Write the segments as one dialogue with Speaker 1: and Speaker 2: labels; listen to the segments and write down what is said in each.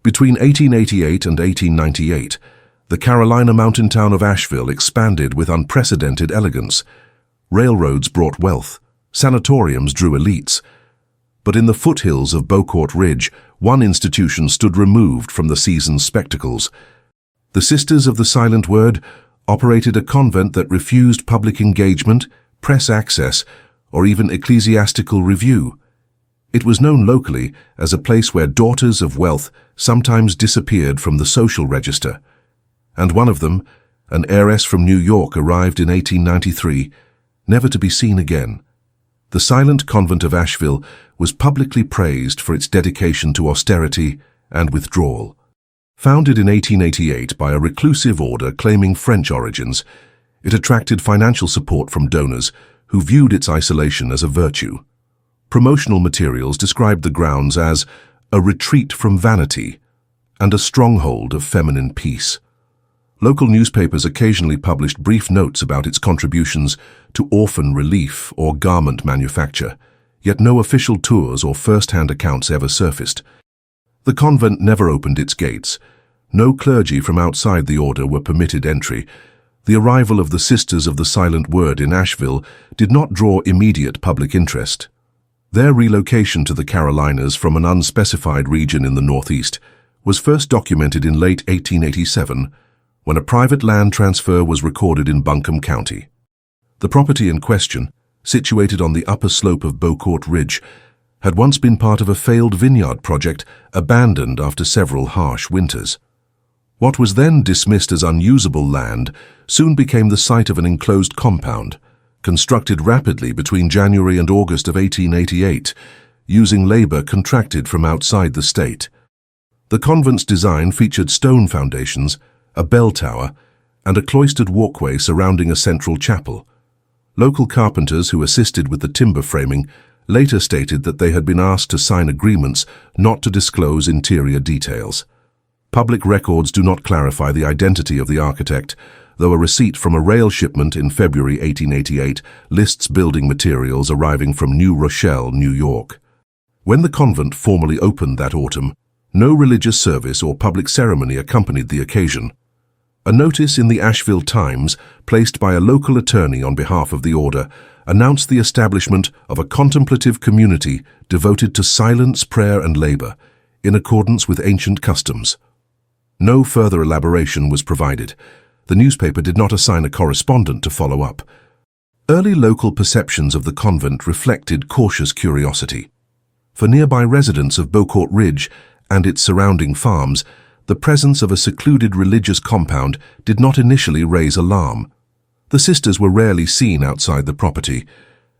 Speaker 1: Between 1888 and 1898, the Carolina mountain town of Asheville expanded with unprecedented elegance. Railroads brought wealth, sanatoriums drew elites. But in the foothills of Beaucourt Ridge, one institution stood removed from the season's spectacles. The Sisters of the Silent Word operated a convent that refused public engagement, press access, or even ecclesiastical review. It was known locally as a place where daughters of wealth sometimes disappeared from the social register. And one of them, an heiress from New York, arrived in 1893, never to be seen again. The silent convent of Asheville was publicly praised for its dedication to austerity and withdrawal. Founded in 1888 by a reclusive order claiming French origins, it attracted financial support from donors who viewed its isolation as a virtue. Promotional materials described the grounds as a retreat from vanity and a stronghold of feminine peace. Local newspapers occasionally published brief notes about its contributions to orphan relief or garment manufacture, yet no official tours or first-hand accounts ever surfaced. The convent never opened its gates. No clergy from outside the order were permitted entry. The arrival of the Sisters of the Silent Word in Asheville did not draw immediate public interest. Their relocation to the Carolinas from an unspecified region in the Northeast was first documented in late 1887, when a private land transfer was recorded in Buncombe County. The property in question, situated on the upper slope of Beaucourt Ridge, had once been part of a failed vineyard project abandoned after several harsh winters. What was then dismissed as unusable land soon became the site of an enclosed compound, constructed rapidly between January and August of 1888, using labor contracted from outside the state. The convent's design featured stone foundations, a bell tower, and a cloistered walkway surrounding a central chapel. Local carpenters who assisted with the timber framing later stated that they had been asked to sign agreements not to disclose interior details. Public records do not clarify the identity of the architect, though a receipt from a rail shipment in February 1888 lists building materials arriving from New Rochelle, New York. When the convent formally opened that autumn, no religious service or public ceremony accompanied the occasion. A notice in the Asheville Times, placed by a local attorney on behalf of the order, announced the establishment of a contemplative community devoted to silence, prayer, and labor, in accordance with ancient customs. No further elaboration was provided. The newspaper did not assign a correspondent to follow up. Early local perceptions of the convent reflected cautious curiosity. For nearby residents of Beaucourt Ridge and its surrounding farms, the presence of a secluded religious compound did not initially raise alarm. The sisters were rarely seen outside the property,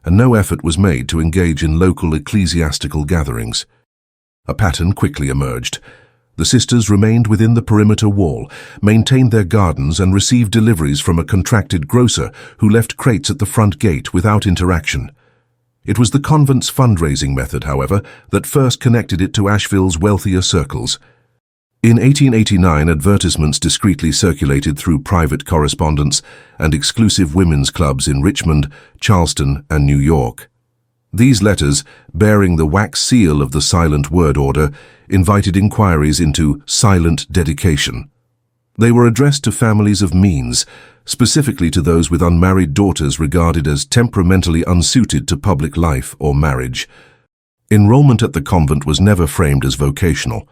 Speaker 1: and no effort was made to engage in local ecclesiastical gatherings. A pattern quickly emerged. The sisters remained within the perimeter wall, maintained their gardens, and received deliveries from a contracted grocer who left crates at the front gate without interaction. It was the convent's fundraising method, however, that first connected it to Asheville's wealthier circles. In 1889, advertisements discreetly circulated through private correspondence and exclusive women's clubs in Richmond, Charleston, and New York. These letters, bearing the wax seal of the Silent Word Order, invited inquiries into silent dedication. They were addressed to families of means, specifically to those with unmarried daughters regarded as temperamentally unsuited to public life or marriage. Enrollment at the convent was never framed as vocational.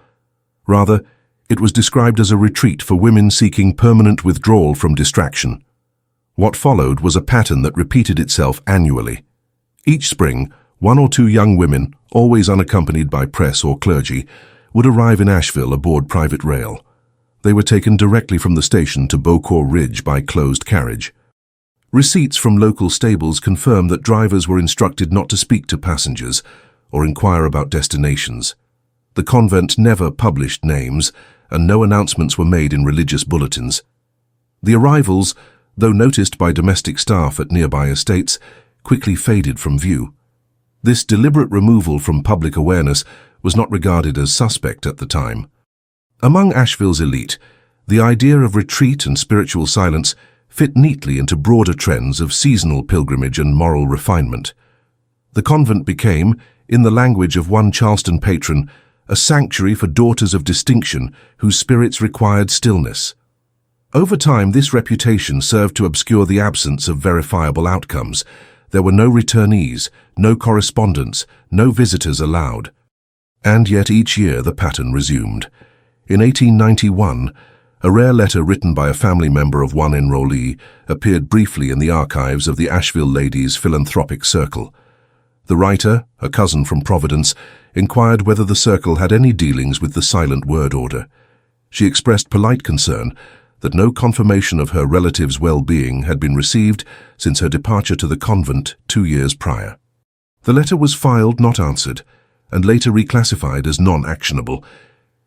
Speaker 1: Rather, it was described as a retreat for women seeking permanent withdrawal from distraction. What followed was a pattern that repeated itself annually. Each spring, one or two young women, always unaccompanied by press or clergy, would arrive in Asheville aboard private rail. They were taken directly from the station to Beaucourt Ridge by closed carriage. Receipts from local stables confirm that drivers were instructed not to speak to passengers or inquire about destinations. The convent never published names, and no announcements were made in religious bulletins. The arrivals, though noticed by domestic staff at nearby estates, quickly faded from view. This deliberate removal from public awareness was not regarded as suspect at the time. Among Asheville's elite, the idea of retreat and spiritual silence fit neatly into broader trends of seasonal pilgrimage and moral refinement. The convent became, in the language of one Charleston patron, a sanctuary for daughters of distinction whose spirits required stillness. Over time, this reputation served to obscure the absence of verifiable outcomes. There were no returnees, no correspondence, no visitors allowed. And yet each year the pattern resumed. In 1891, a rare letter written by a family member of one enrollee appeared briefly in the archives of the Asheville Ladies' Philanthropic Circle. The writer, a cousin from Providence, inquired whether the circle had any dealings with the Silent Word Order. She expressed polite concern that no confirmation of her relative's well-being had been received since her departure to the convent 2 years prior. The letter was filed, not answered, and later reclassified as non-actionable.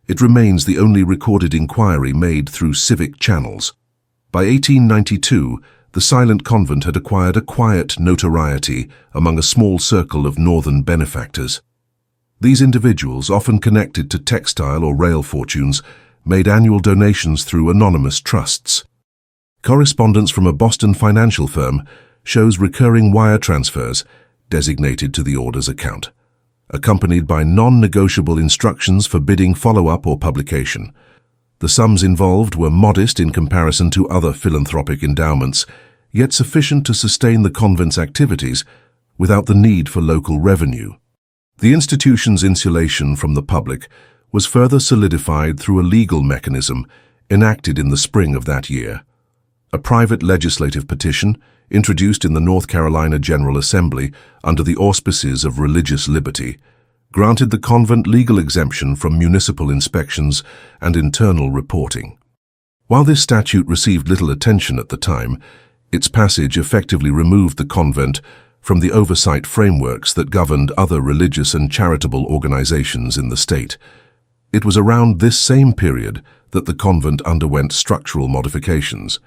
Speaker 1: It remains the only recorded inquiry made through civic channels. By 1892, the silent convent had acquired a quiet notoriety among a small circle of northern benefactors. These individuals, often connected to textile or rail fortunes, made annual donations through anonymous trusts. Correspondence from a Boston financial firm shows recurring wire transfers designated to the order's account, accompanied by non-negotiable instructions forbidding follow-up or publication. The sums involved were modest in comparison to other philanthropic endowments, yet sufficient to sustain the convent's activities without the need for local revenue. The institution's insulation from the public was further solidified through a legal mechanism enacted in the spring of that year. A private legislative petition, introduced in the North Carolina General Assembly under the auspices of religious liberty, granted the convent legal exemption from municipal inspections and internal reporting. While this statute received little attention at the time, its passage effectively removed the convent from the oversight frameworks that governed other religious and charitable organizations in the state. It was around this same period that the convent underwent structural modifications.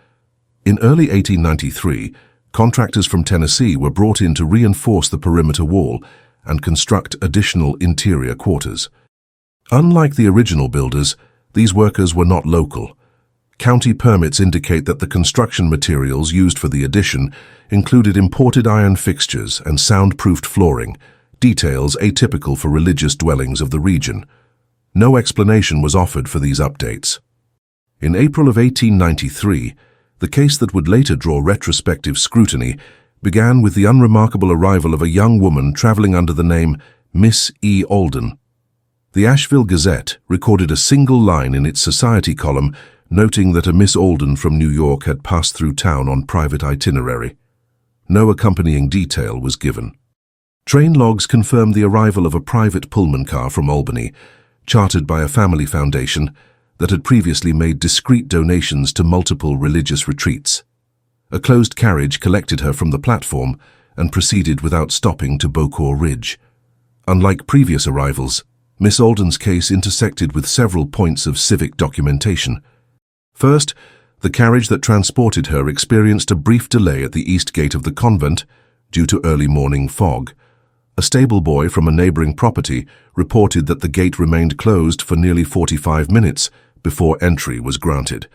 Speaker 1: In early 1893, contractors from Tennessee were brought in to reinforce the perimeter wall and construct additional interior quarters. Unlike the original builders, these workers were not local. County permits indicate that the construction materials used for the addition included imported iron fixtures and soundproofed flooring, details atypical for religious dwellings of the region. No explanation was offered for these updates. In April of 1893, the case that would later draw retrospective scrutiny began with the unremarkable arrival of a young woman traveling under the name Miss E. Alden. The Asheville Gazette recorded a single line in its society column noting that a Miss Alden from New York had passed through town on private itinerary. No accompanying detail was given. Train logs confirmed the arrival of a private Pullman car from Albany, chartered by a family foundation that had previously made discreet donations to multiple religious retreats. A closed carriage collected her from the platform and proceeded without stopping to Beaucourt Ridge. Unlike previous arrivals, Miss Alden's case intersected with several points of civic documentation. First, the carriage that transported her experienced a brief delay at the east gate of the convent due to early morning fog. A stable boy from a neighboring property reported that the gate remained closed for nearly 45 minutes before entry was granted.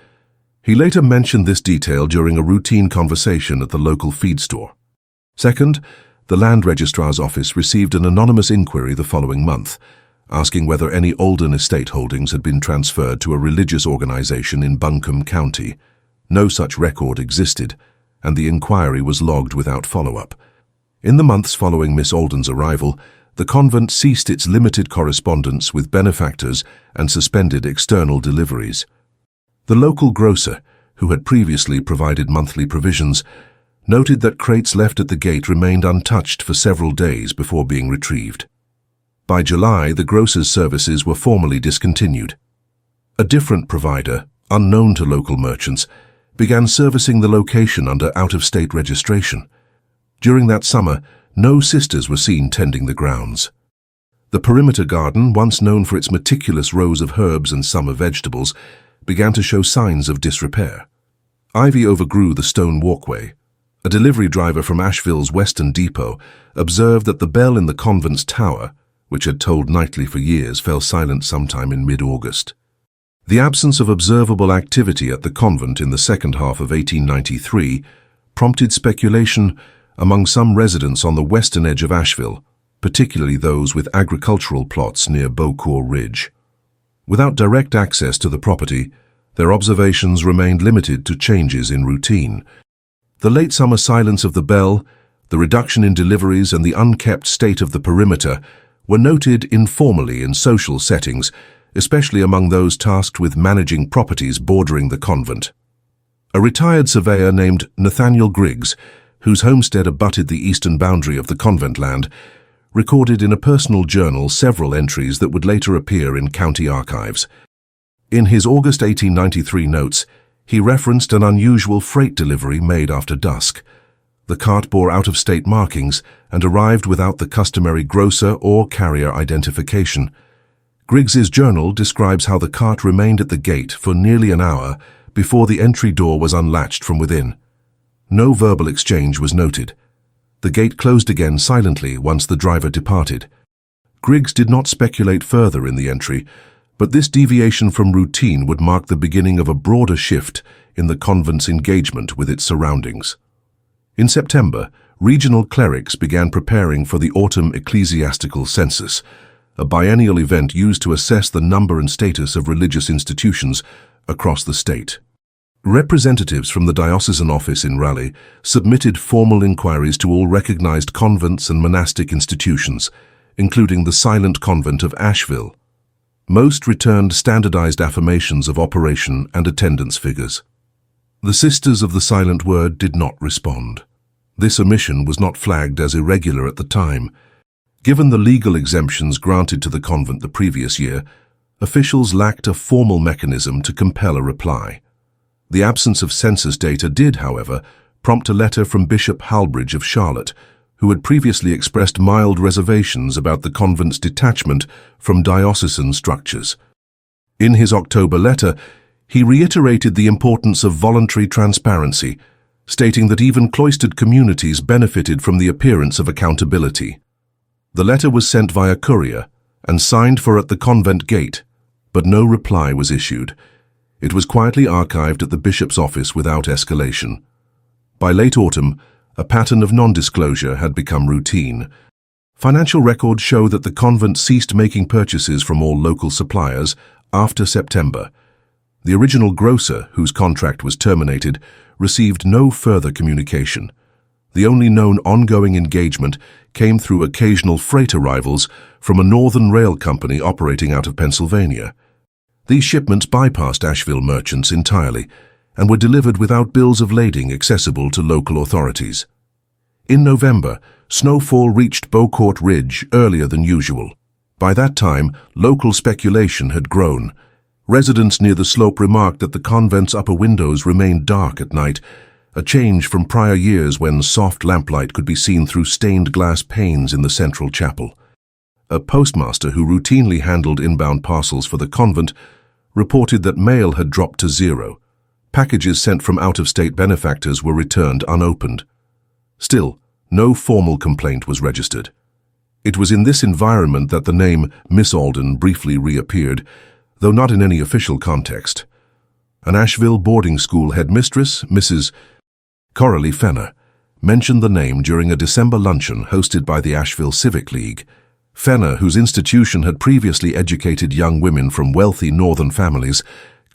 Speaker 1: He later mentioned this detail during a routine conversation at the local feed store. Second, the land registrar's office received an anonymous inquiry the following month, asking whether any Alden estate holdings had been transferred to a religious organization in Buncombe County. No such record existed, and the inquiry was logged without follow-up. In the months following Miss Alden's arrival, the convent ceased its limited correspondence with benefactors and suspended external deliveries. The local grocer, who had previously provided monthly provisions, noted that crates left at the gate remained untouched for several days before being retrieved. By July, the grocer's services were formally discontinued. A different provider, unknown to local merchants, began servicing the location under out-of-state registration. During that summer, no sisters were seen tending the grounds. The perimeter garden, once known for its meticulous rows of herbs and summer vegetables, began to show signs of disrepair. Ivy overgrew the stone walkway. A delivery driver from Asheville's Western Depot observed that the bell in the convent's tower, which had tolled nightly for years, fell silent sometime in mid-August. The absence of observable activity at the convent in the second half of 1893 prompted speculation among some residents on the western edge of Asheville particularly those with agricultural plots near Beaucourt Ridge. Without direct access to the property, their observations remained limited to changes in routine. The late summer silence of the bell, the reduction in deliveries, and the unkept state of the perimeter were noted informally in social settings, especially among those tasked with managing properties bordering the convent. A retired surveyor named Nathaniel Griggs, whose homestead abutted the eastern boundary of the convent land, recorded in a personal journal several entries that would later appear in county archives. In his August 1893 notes, he referenced an unusual freight delivery made after dusk. The cart bore out-of-state markings and arrived without the customary grocer or carrier identification. Griggs's journal describes how the cart remained at the gate for nearly an hour before the entry door was unlatched from within. No verbal exchange was noted. The gate closed again silently once the driver departed. Griggs did not speculate further in the entry, but this deviation from routine would mark the beginning of a broader shift in the convent's engagement with its surroundings. In September, regional clerics began preparing for the autumn ecclesiastical census, a biennial event used to assess the number and status of religious institutions across the state. Representatives from the diocesan office in Raleigh submitted formal inquiries to all recognized convents and monastic institutions, including the silent convent of Asheville. Most returned standardized affirmations of operation and attendance figures. The Sisters of the Silent Word did not respond. This omission was not flagged as irregular at the time. Given the legal exemptions granted to the convent the previous year, officials lacked a formal mechanism to compel a reply. The absence of census data did, however, prompt a letter from Bishop Halbridge of Charlotte, who had previously expressed mild reservations about the convent's detachment from diocesan structures. In his October letter, he reiterated the importance of voluntary transparency, stating that even cloistered communities benefited from the appearance of accountability. The letter was sent via courier and signed for at the convent gate, but no reply was issued. It was quietly archived at the bishop's office without escalation. By late autumn, a pattern of non-disclosure had become routine. Financial records show that the convent ceased making purchases from all local suppliers after September. The original grocer, whose contract was terminated, received no further communication. The only known ongoing engagement came through occasional freight arrivals from a northern rail company operating out of Pennsylvania. These shipments bypassed Asheville merchants entirely and were delivered without bills of lading accessible to local authorities. In November, snowfall reached Beaucourt Ridge earlier than usual. By that time, local speculation had grown. Residents near the slope remarked that the convent's upper windows remained dark at night, a change from prior years when soft lamplight could be seen through stained glass panes in the central chapel. A postmaster who routinely handled inbound parcels for the convent reported that mail had dropped to zero. Packages sent from out-of-state benefactors were returned unopened. Still, no formal complaint was registered. It was in this environment that the name Miss Alden briefly reappeared, though not in any official context. An Asheville boarding school headmistress, Mrs. Coralie Fenner, mentioned the name during a December luncheon hosted by the Asheville Civic League. Fenner, whose institution had previously educated young women from wealthy northern families,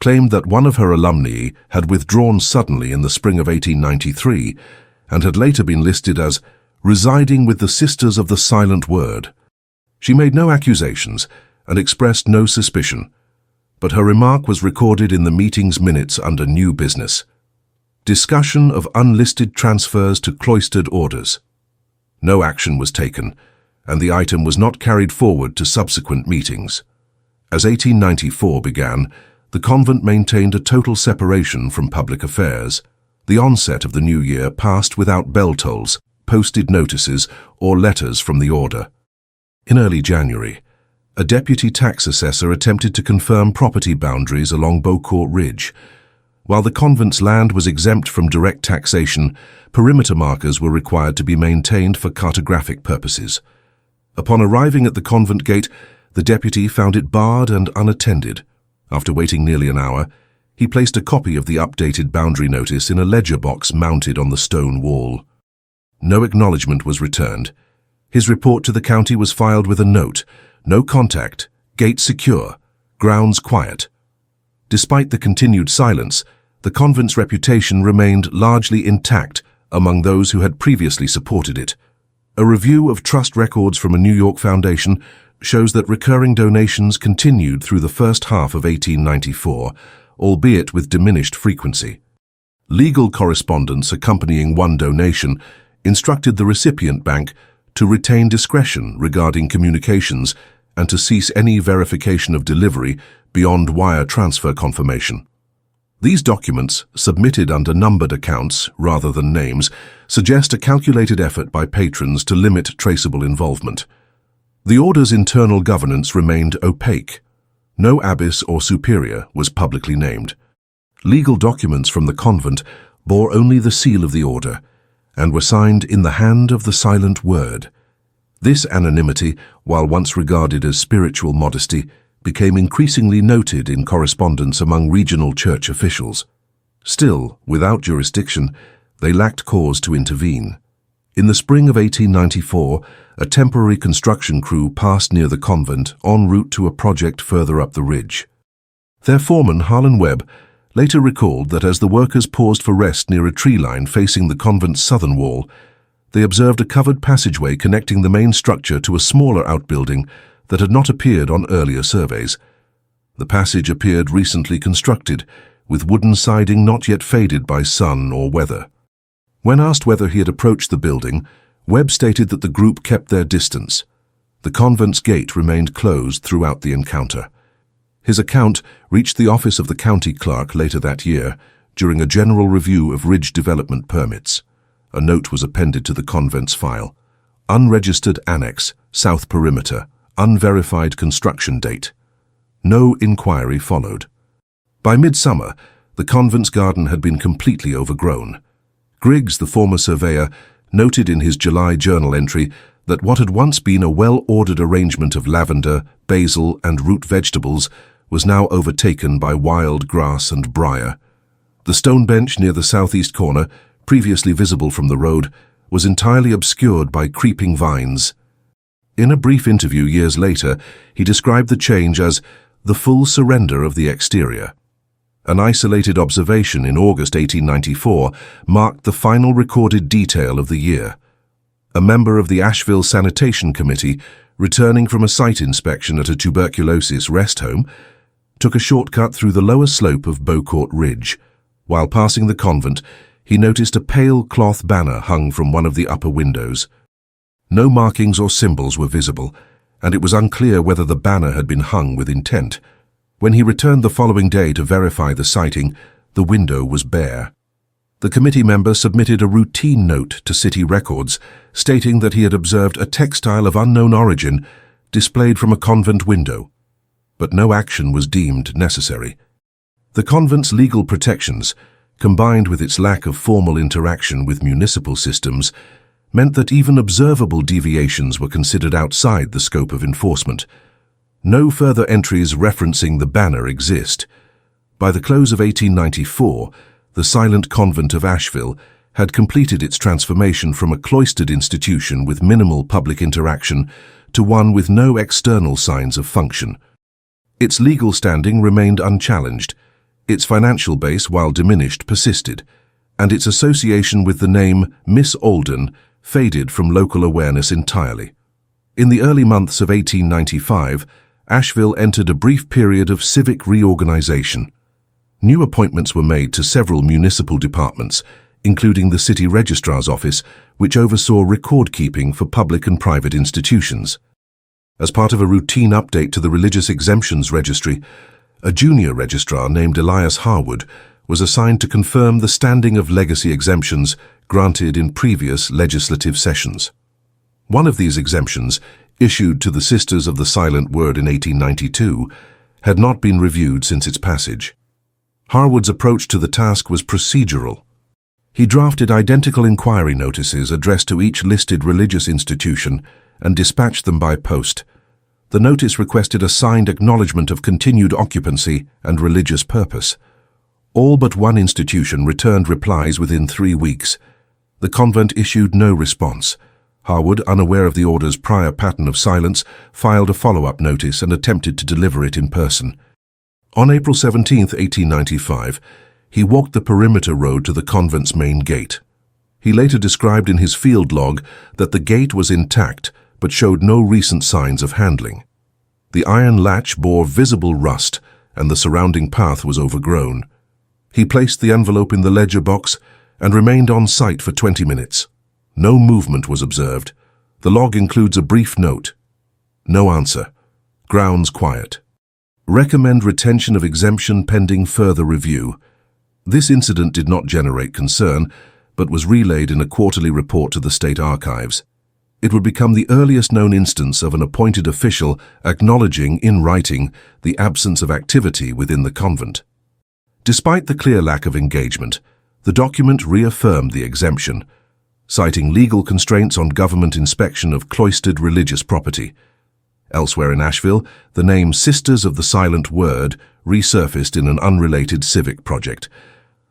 Speaker 1: claimed that one of her alumni had withdrawn suddenly in the spring of 1893 and had later been listed as residing with the Sisters of the Silent Word. She made no accusations and expressed no suspicion, but her remark was recorded in the meeting's minutes under new business. Discussion of unlisted transfers to cloistered orders. No action was taken, and the item was not carried forward to subsequent meetings. As 1894 began, the convent maintained a total separation from public affairs. The onset of the new year passed without bell tolls, posted notices, or letters from the order. In early January, a deputy tax assessor attempted to confirm property boundaries along Beaucourt Ridge. While the convent's land was exempt from direct taxation, perimeter markers were required to be maintained for cartographic purposes. Upon arriving at the convent gate, the deputy found it barred and unattended. After waiting nearly an hour, he placed a copy of the updated boundary notice in a ledger box mounted on the stone wall. No acknowledgement was returned. His report to the county was filed with a note: "No contact, gate secure, grounds quiet." Despite the continued silence, the convent's reputation remained largely intact among those who had previously supported it. A review of trust records from a New York foundation shows that recurring donations continued through the first half of 1894, albeit with diminished frequency. Legal correspondence accompanying one donation instructed the recipient bank to retain discretion regarding communications and to cease any verification of delivery beyond wire transfer confirmation. These documents, submitted under numbered accounts rather than names, suggest a calculated effort by patrons to limit traceable involvement. The order's internal governance remained opaque. No abbess or superior was publicly named. Legal documents from the convent bore only the seal of the order and were signed in the hand of the silent word. This anonymity, while once regarded as spiritual modesty, became increasingly noted in correspondence among regional church officials. Still, without jurisdiction, they lacked cause to intervene. In the spring of 1894, a temporary construction crew passed near the convent en route to a project further up the ridge. Their foreman, Harlan Webb, later recalled that as the workers paused for rest near a tree line facing the convent's southern wall, they observed a covered passageway connecting the main structure to a smaller outbuilding that had not appeared on earlier surveys. The passage appeared recently constructed, with wooden siding not yet faded by sun or weather. When asked whether he had approached the building, Webb stated that the group kept their distance. The convent's gate remained closed throughout the encounter. His account reached the office of the county clerk later that year during a general review of ridge development permits. A note was appended to the convent's file: "Unregistered annex, south perimeter, unverified construction date." No inquiry followed. By midsummer, the convent's garden had been completely overgrown. Griggs, the former surveyor, noted in his July journal entry that what had once been a well-ordered arrangement of lavender, basil, and root vegetables was now overtaken by wild grass and briar. The stone bench near the southeast corner, previously visible from the road, was entirely obscured by creeping vines. In a brief interview years later, he described the change as the full surrender of the exterior. An isolated observation in August 1894 marked the final recorded detail of the year. A member of the Asheville Sanitation Committee, returning from a site inspection at a tuberculosis rest home, took a shortcut through the lower slope of Beaucourt Ridge. While passing the convent, he noticed a pale cloth banner hung from one of the upper windows. No markings or symbols were visible, and it was unclear whether the banner had been hung with intent. When he returned the following day to verify the sighting, the window was bare. The committee member submitted a routine note to city records, stating that he had observed a textile of unknown origin displayed from a convent window, but no action was deemed necessary. The convent's legal protections, combined with its lack of formal interaction with municipal systems, meant that even observable deviations were considered outside the scope of enforcement. No further entries referencing the banner exist. By the close of 1894, the silent convent of Asheville had completed its transformation from a cloistered institution with minimal public interaction to one with no external signs of function. Its legal standing remained unchallenged, its financial base, while diminished, persisted, and its association with the name Miss Alden faded from local awareness entirely. In the early months of 1895, Asheville entered a brief period of civic reorganization. New appointments were made to several municipal departments, including the city registrar's office, which oversaw record-keeping for public and private institutions. As part of a routine update to the religious exemptions registry, a junior registrar named Elias Harwood was assigned to confirm the standing of legacy exemptions granted in previous legislative sessions. One of these exemptions, issued to the Sisters of the Silent Word in 1892, had not been reviewed since its passage. Harwood's approach to the task was procedural. He drafted identical inquiry notices addressed to each listed religious institution and dispatched them by post. The notice requested a signed acknowledgement of continued occupancy and religious purpose. All but one institution returned replies within 3 weeks. The convent issued no response. Harwood, unaware of the order's prior pattern of silence, filed a follow-up notice and attempted to deliver it in person. On April 17, 1895, he walked the perimeter road to the convent's main gate. He later described in his field log that the gate was intact but showed no recent signs of handling. The iron latch bore visible rust and the surrounding path was overgrown. He placed the envelope in the ledger box and remained on site for 20 minutes. No movement was observed. The log includes a brief note. No answer. Grounds quiet. Recommend retention of exemption pending further review. This incident did not generate concern, but was relayed in a quarterly report to the State Archives. It would become the earliest known instance of an appointed official acknowledging in writing the absence of activity within the convent. Despite the clear lack of engagement, the document reaffirmed the exemption, citing legal constraints on government inspection of cloistered religious property. Elsewhere in Asheville, the name Sisters of the Silent Word resurfaced in an unrelated civic project.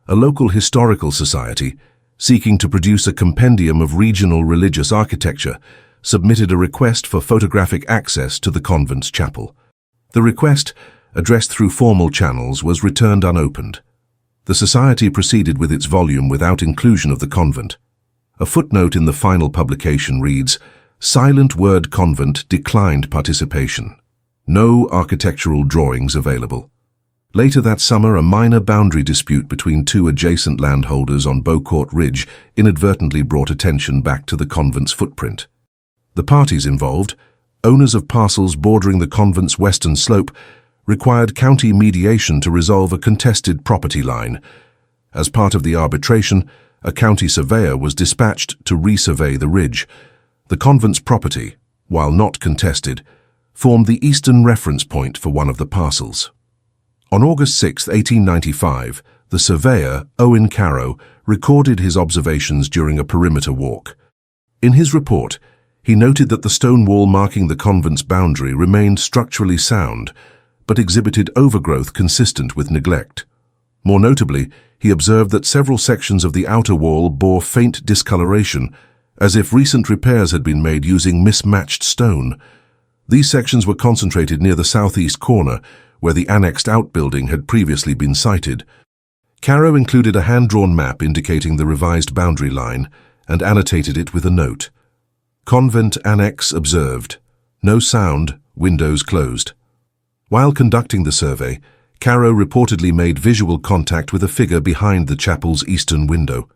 Speaker 1: A local historical society, seeking to produce a compendium of regional religious architecture, submitted a request for photographic access to the convent's chapel. The request, addressed through formal channels, was returned unopened. The society proceeded with its volume without inclusion of the convent. A footnote in the final publication reads, "Silent Word Convent declined participation. No architectural drawings available." Later that summer, a minor boundary dispute between two adjacent landholders on Beaucourt Ridge inadvertently brought attention back to the convent's footprint. The parties involved, owners of parcels bordering the convent's western slope, required county mediation to resolve a contested property line. As part of the arbitration, a county surveyor was dispatched to resurvey the ridge. The convent's property, while not contested, formed the eastern reference point for one of the parcels. On August 6, 1895, the surveyor, Owen Carrow, recorded his observations during a perimeter walk. In his report, he noted that the stone wall marking the convent's boundary remained structurally sound, but exhibited overgrowth consistent with neglect. More notably, he observed that several sections of the outer wall bore faint discoloration, as if recent repairs had been made using mismatched stone. These sections were concentrated near the southeast corner, where the annexed outbuilding had previously been sited. Carrow included a hand-drawn map indicating the revised boundary line and annotated it with a note. Convent Annex observed. No sound, windows closed. While conducting the survey, Carrow reportedly made visual contact with a figure behind the chapel's eastern window.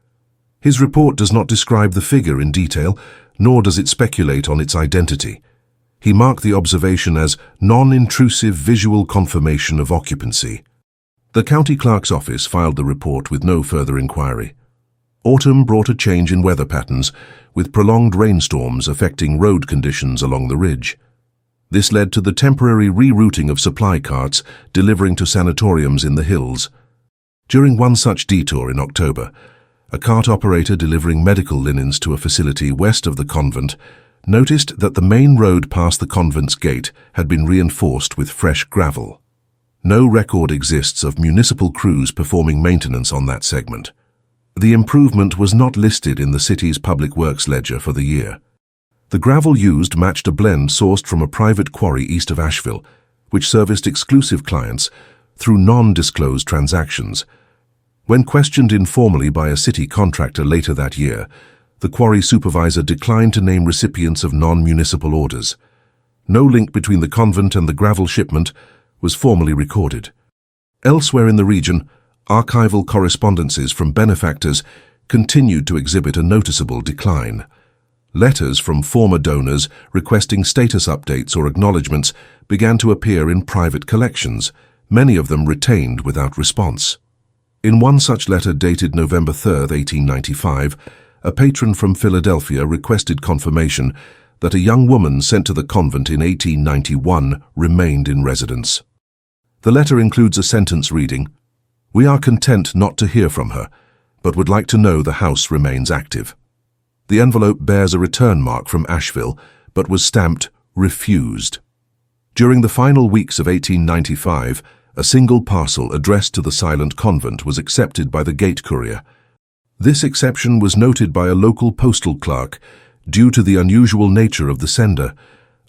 Speaker 1: His report does not describe the figure in detail, nor does it speculate on its identity. He marked the observation as non-intrusive visual confirmation of occupancy. The county clerk's office filed the report with no further inquiry. Autumn brought a change in weather patterns, with prolonged rainstorms affecting road conditions along the ridge. This led to the temporary rerouting of supply carts delivering to sanatoriums in the hills. During one such detour in October, a cart operator delivering medical linens to a facility west of the convent noticed that the main road past the convent's gate had been reinforced with fresh gravel. No record exists of municipal crews performing maintenance on that segment. The improvement was not listed in the city's public works ledger for the year. The gravel used matched a blend sourced from a private quarry east of Asheville, which serviced exclusive clients through non-disclosed transactions. When questioned informally by a city contractor later that year, the quarry supervisor declined to name recipients of non-municipal orders. No link between the convent and the gravel shipment was formally recorded. Elsewhere in the region, archival correspondences from benefactors continued to exhibit a noticeable decline. Letters from former donors requesting status updates or acknowledgements began to appear in private collections, many of them retained without response. In one such letter dated November 3, 1895, a patron from Philadelphia requested confirmation that a young woman sent to the convent in 1891 remained in residence. The letter includes a sentence reading, "We are content not to hear from her, but would like to know the house remains active." The envelope bears a return mark from Asheville, but was stamped "Refused." During the final weeks of 1895, a single parcel addressed to the silent convent was accepted by the gate courier. This exception was noted by a local postal clerk, Due to the unusual nature of the sender,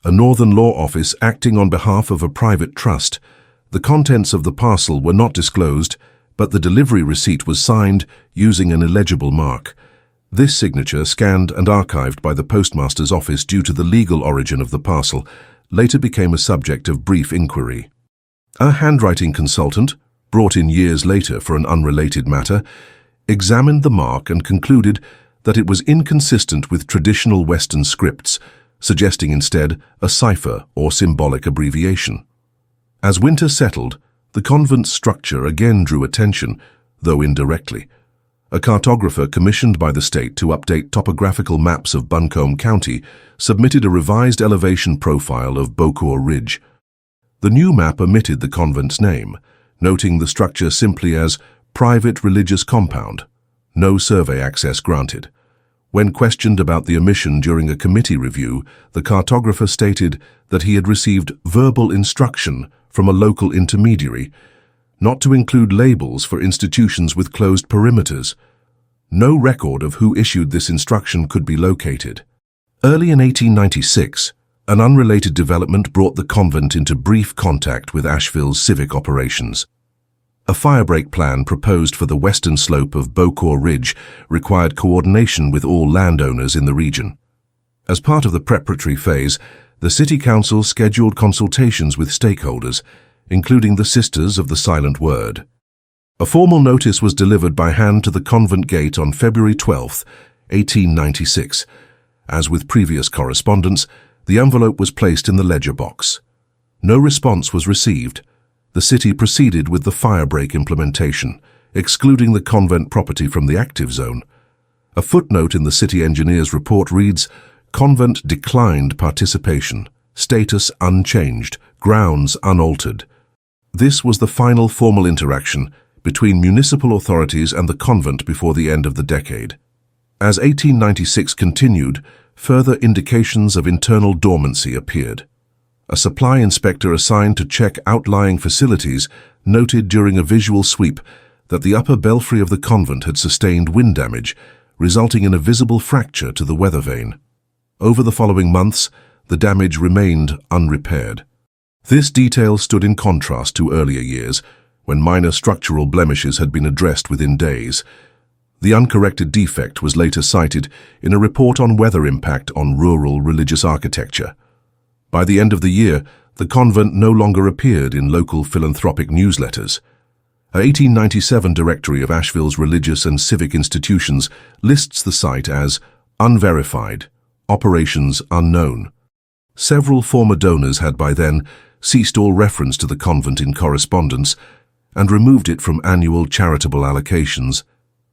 Speaker 1: a Northern law office acting on behalf of a private trust, the contents of the parcel were not disclosed, but the delivery receipt was signed using an illegible mark. This signature, scanned and archived by the postmaster's office due to the legal origin of the parcel, later became a subject of brief inquiry. A handwriting consultant, brought in years later for an unrelated matter, examined the mark and concluded that it was inconsistent with traditional Western scripts, suggesting instead a cipher or symbolic abbreviation. As winter settled, the convent's structure again drew attention, though indirectly. A cartographer commissioned by the state to update topographical maps of Buncombe County submitted a revised elevation profile of Beaucourt Ridge. The new map omitted the convent's name, noting the structure simply as private religious compound, no survey access granted. When questioned about the omission during a committee review, the cartographer stated that he had received verbal instruction from a local intermediary not to include labels for institutions with closed perimeters. No record of who issued this instruction could be located. Early in 1896, an unrelated development brought the convent into brief contact with Asheville's civic operations. A firebreak plan proposed for the western slope of Beaucourt Ridge required coordination with all landowners in the region. As part of the preparatory phase, the City Council scheduled consultations with stakeholders, including the Sisters of the Silent Word. A formal notice was delivered by hand to the convent gate on February 12, 1896. As with previous correspondence, the envelope was placed in the ledger box. No response was received. The city proceeded with the firebreak implementation, excluding the convent property from the active zone. A footnote in the city engineer's report reads, "Convent declined participation, status unchanged, grounds unaltered." This was the final formal interaction between municipal authorities and the convent before the end of the decade. As 1896 continued, further indications of internal dormancy appeared. A supply inspector assigned to check outlying facilities noted during a visual sweep that the upper belfry of the convent had sustained wind damage, resulting in a visible fracture to the weather vane. Over the following months, the damage remained unrepaired. This detail stood in contrast to earlier years, when minor structural blemishes had been addressed within days. The uncorrected defect was later cited in a report on weather impact on rural religious architecture. By the end of the year, the convent no longer appeared in local philanthropic newsletters. A 1897 directory of Asheville's religious and civic institutions lists the site as unverified, operations unknown. Several former donors had by then ceased all reference to the convent in correspondence and removed it from annual charitable allocations.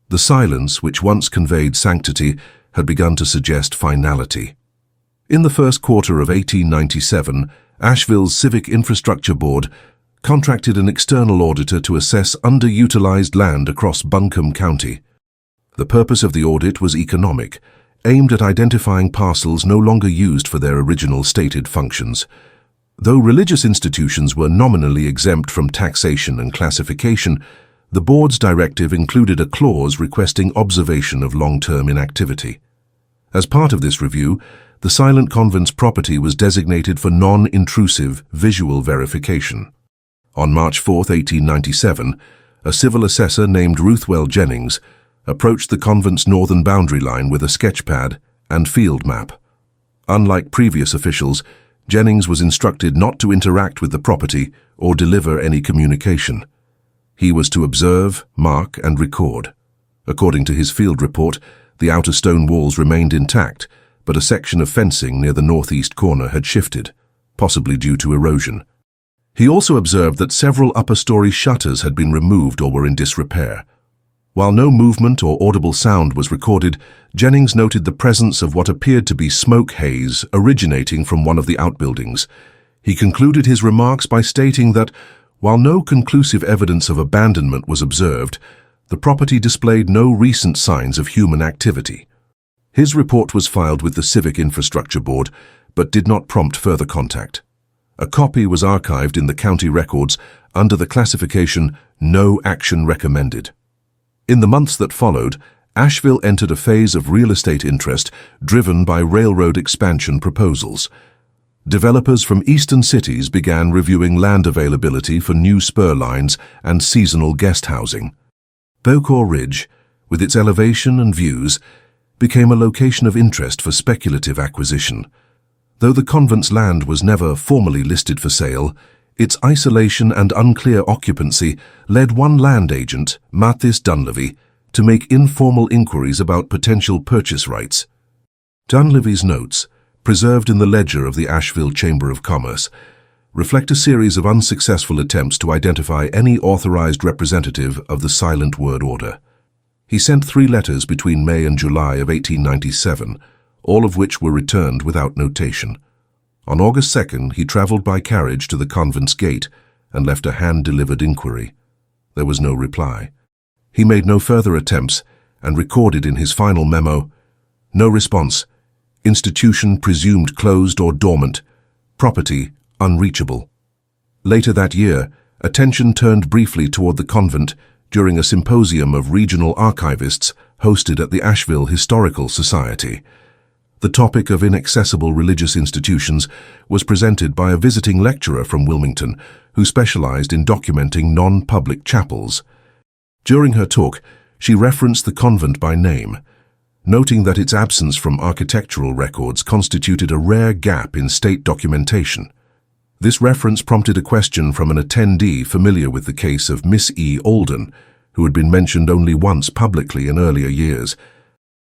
Speaker 1: The silence, which once conveyed sanctity, had begun to suggest finality. In the first quarter of 1897, Asheville's Civic Infrastructure Board contracted an external auditor to assess underutilized land across Buncombe County. The purpose of the audit was economic, aimed at identifying parcels no longer used for their original stated functions. Though religious institutions were nominally exempt from taxation and classification, the board's directive included a clause requesting observation of long-term inactivity. As part of this review, the silent convent's property was designated for non-intrusive visual verification. On March 4, 1897, a civil assessor named Ruthwell Jennings approached the convent's northern boundary line with a sketchpad and field map. Unlike previous officials, Jennings was instructed not to interact with the property or deliver any communication. He was to observe, mark, and record. According to his field report, the outer stone walls remained intact, but a section of fencing near the northeast corner had shifted, possibly due to erosion. He also observed that several upper-story shutters had been removed or were in disrepair. While no movement or audible sound was recorded, Jennings noted the presence of what appeared to be smoke haze originating from one of the outbuildings. He concluded his remarks by stating that, while no conclusive evidence of abandonment was observed, the property displayed no recent signs of human activity. His report was filed with the Civic Infrastructure Board, but did not prompt further contact. A copy was archived in the county records under the classification "No Action Recommended." In the months that followed, Asheville entered a phase of real estate interest driven by railroad expansion proposals. Developers from eastern cities began reviewing land availability for new spur lines and seasonal guest housing. Beaucourt Ridge, with its elevation and views, became a location of interest for speculative acquisition. Though the convent's land was never formally listed for sale, its isolation and unclear occupancy led one land agent, Mathis Dunleavy, to make informal inquiries about potential purchase rights. Dunleavy's notes, preserved in the ledger of the Asheville Chamber of Commerce, reflect a series of unsuccessful attempts to identify any authorized representative of the silent word order. He sent 3 letters between May and July of 1897, all of which were returned without notation. On August 2nd, he traveled by carriage to the convent's gate and left a hand-delivered inquiry. There was no reply. He made no further attempts and recorded in his final memo, "No response. Institution presumed closed or dormant. Property unreachable." Later that year, attention turned briefly toward the convent during a symposium of regional archivists hosted at the Asheville Historical Society. The topic of inaccessible religious institutions was presented by a visiting lecturer from Wilmington who specialized in documenting non-public chapels. During her talk, she referenced the convent by name, noting that its absence from architectural records constituted a rare gap in state documentation. This reference prompted a question from an attendee familiar with the case of Miss E. Alden, who had been mentioned only once publicly in earlier years.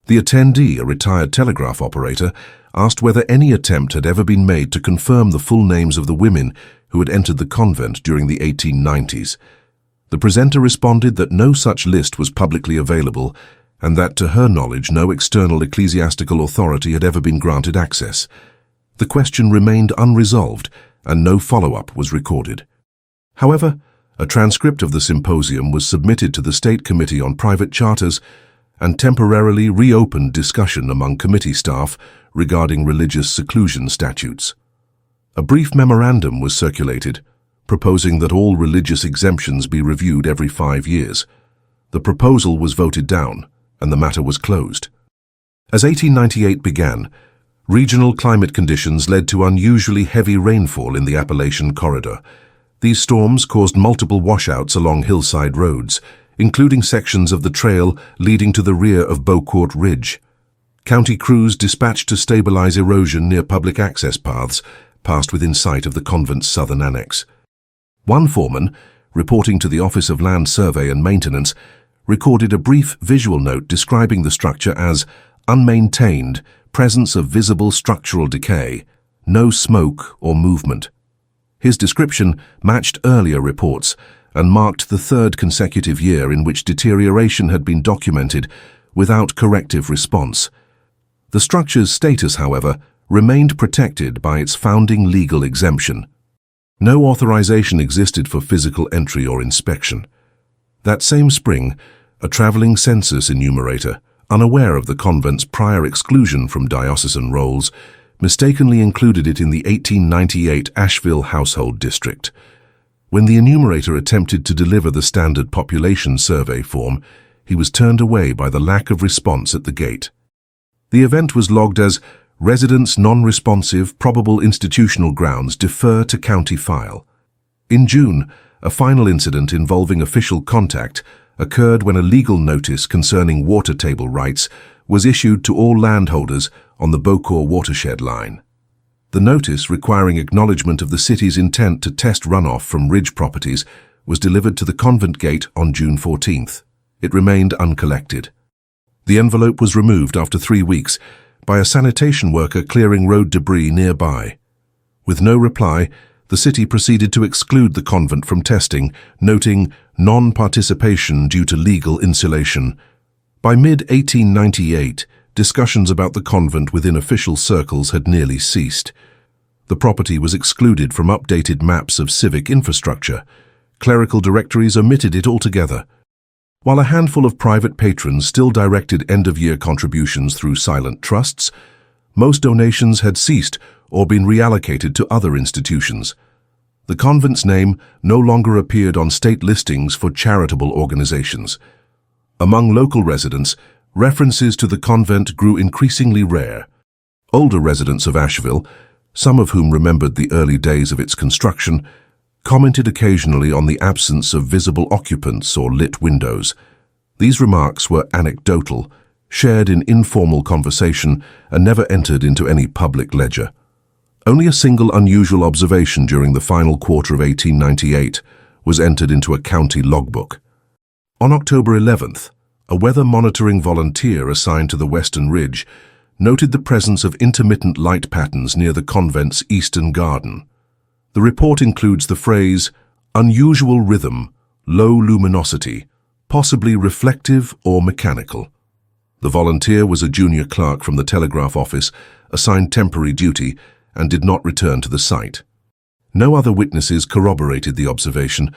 Speaker 1: The attendee, a retired telegraph operator, asked whether any attempt had ever been made to confirm the full names of the women who had entered the convent during the 1890s. The presenter responded that no such list was publicly available and that, to her knowledge, no external ecclesiastical authority had ever been granted access. The question remained unresolved, and no follow-up was recorded. However, a transcript of the symposium was submitted to the State Committee on Private Charters and temporarily reopened discussion among committee staff regarding religious seclusion statutes. A brief memorandum was circulated, proposing that all religious exemptions be reviewed every 5 years. The proposal was voted down, and the matter was closed. As 1898 began, regional climate conditions led to unusually heavy rainfall in the Appalachian corridor. These storms caused multiple washouts along hillside roads, including sections of the trail leading to the rear of Beaucourt Ridge. County crews dispatched to stabilize erosion near public access paths passed within sight of the convent's southern annex. One foreman, reporting to the Office of Land Survey and Maintenance, recorded a brief visual note describing the structure as unmaintained, presence of visible structural decay, no smoke or movement. His description matched earlier reports and marked the 3rd consecutive year in which deterioration had been documented without corrective response. The structure's status, however, remained protected by its founding legal exemption. No authorization existed for physical entry or inspection. That same spring, a traveling census enumerator, unaware of the convent's prior exclusion from diocesan rolls, mistakenly included it in the 1898 Asheville household district. When the enumerator attempted to deliver the standard population survey form, he was turned away by the lack of response at the gate. The event was logged as "Residents non-responsive, probable institutional grounds defer to county file." In June, a final incident involving official contact occurred when a legal notice concerning water table rights was issued to all landholders on the Beaucourt watershed line. The notice, requiring acknowledgement of the city's intent to test runoff from ridge properties, was delivered to the convent gate on June 14th. It remained uncollected. The envelope was removed after 3 weeks by a sanitation worker clearing road debris nearby. With no reply, the city proceeded to exclude the convent from testing, noting non-participation due to legal insulation. By mid-1898, discussions about the convent within official circles had nearly ceased. The property was excluded from updated maps of civic infrastructure. Clerical directories omitted it altogether. While a handful of private patrons still directed end-of-year contributions through silent trusts, most donations had ceased or been reallocated to other institutions. The convent's name no longer appeared on state listings for charitable organizations. Among local residents, references to the convent grew increasingly rare. Older residents of Asheville, some of whom remembered the early days of its construction, commented occasionally on the absence of visible occupants or lit windows. These remarks were anecdotal, shared in informal conversation, and never entered into any public ledger. Only a single unusual observation during the final quarter of 1898 was entered into a county logbook. On October 11th, a weather monitoring volunteer assigned to the Western Ridge noted the presence of intermittent light patterns near the convent's eastern garden. The report includes the phrase, "unusual rhythm, low luminosity, possibly reflective or mechanical." The volunteer was a junior clerk from the telegraph office, assigned temporary duty, and did not return to the site. No other witnesses corroborated the observation,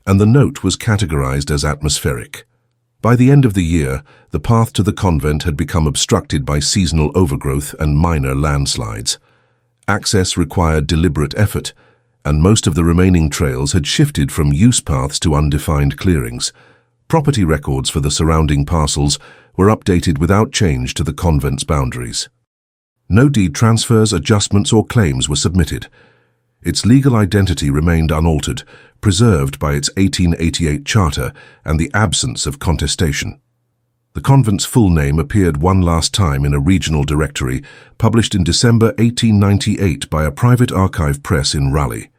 Speaker 1: and the note was categorized as atmospheric. By the end of the year, the path to the convent had become obstructed by seasonal overgrowth and minor landslides. Access required deliberate effort, and most of the remaining trails had shifted from use paths to undefined clearings. Property records for the surrounding parcels were updated without change to the convent's boundaries. No deed transfers, adjustments, or claims were submitted. Its legal identity remained unaltered, preserved by its 1888 charter and the absence of contestation. The convent's full name appeared one last time in a regional directory published in December 1898 by a private archive press in Raleigh.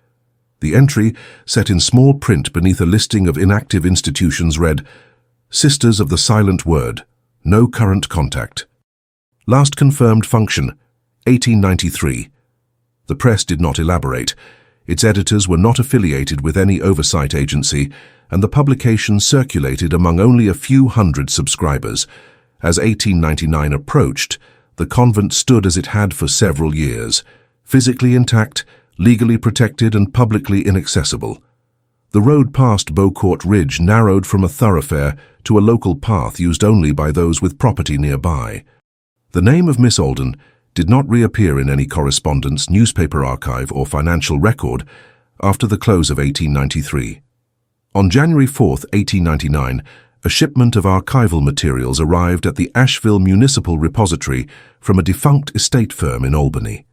Speaker 1: The entry, set in small print beneath a listing of inactive institutions, read, "Sisters of the Silent Word, no current contact. Last confirmed function, 1893. The press did not elaborate. Its editors were not affiliated with any oversight agency, and the publication circulated among only a few hundred subscribers. As 1899 approached, the convent stood as it had for several years, physically intact, legally protected, and publicly inaccessible. The road past Beaucourt Ridge narrowed from a thoroughfare to a local path used only by those with property nearby. The name of Miss Alden did not reappear in any correspondence, newspaper archive, or financial record after the close of 1893. On January 4, 1899, a shipment of archival materials arrived at the Asheville Municipal Repository from a defunct estate firm in Albany.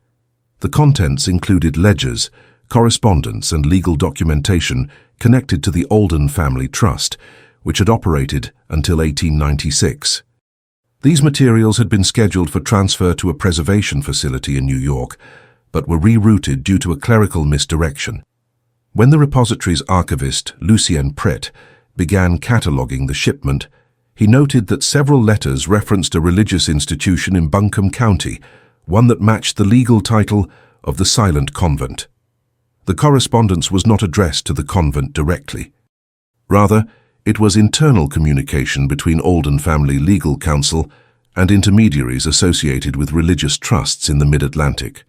Speaker 1: The contents included ledgers, correspondence, and legal documentation connected to the Alden Family Trust, which had operated until 1896. These materials had been scheduled for transfer to a preservation facility in New York, but were rerouted due to a clerical misdirection. When the repository's archivist, Lucien Pret, began cataloguing the shipment, he noted that several letters referenced a religious institution in Buncombe County, one that matched the legal title of the Silent Convent. The correspondence was not addressed to the convent directly. Rather, it was internal communication between Alden Family Legal Counsel and intermediaries associated with religious trusts in the Mid-Atlantic.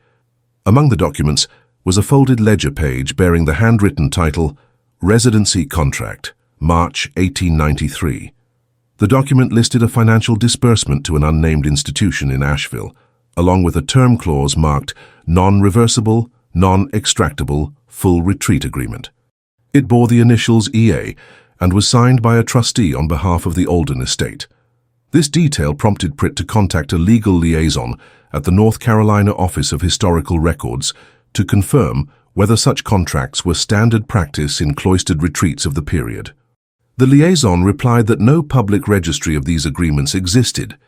Speaker 1: Among the documents was a folded ledger page bearing the handwritten title, Residency Contract, March 1893. The document listed a financial disbursement to an unnamed institution in Asheville, along with a term clause marked Non-Reversible, Non-Extractable, Full Retreat Agreement. It bore the initials EA and was signed by a trustee on behalf of the Alden estate. This detail prompted Pret to contact a legal liaison at the North Carolina Office of Historical Records to confirm whether such contracts were standard practice in cloistered retreats of the period. The liaison replied that no public registry of these agreements existed,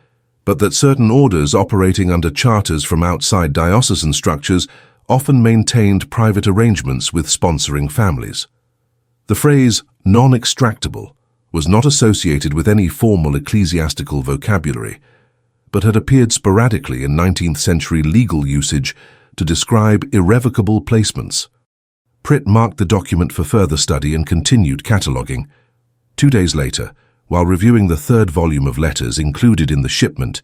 Speaker 1: but that certain orders operating under charters from outside diocesan structures often maintained private arrangements with sponsoring families. The phrase non-extractable was not associated with any formal ecclesiastical vocabulary, but had appeared sporadically in 19th-century legal usage to describe irrevocable placements. Pret marked the document for further study and continued cataloguing. 2 days later, while reviewing the third volume of letters included in the shipment,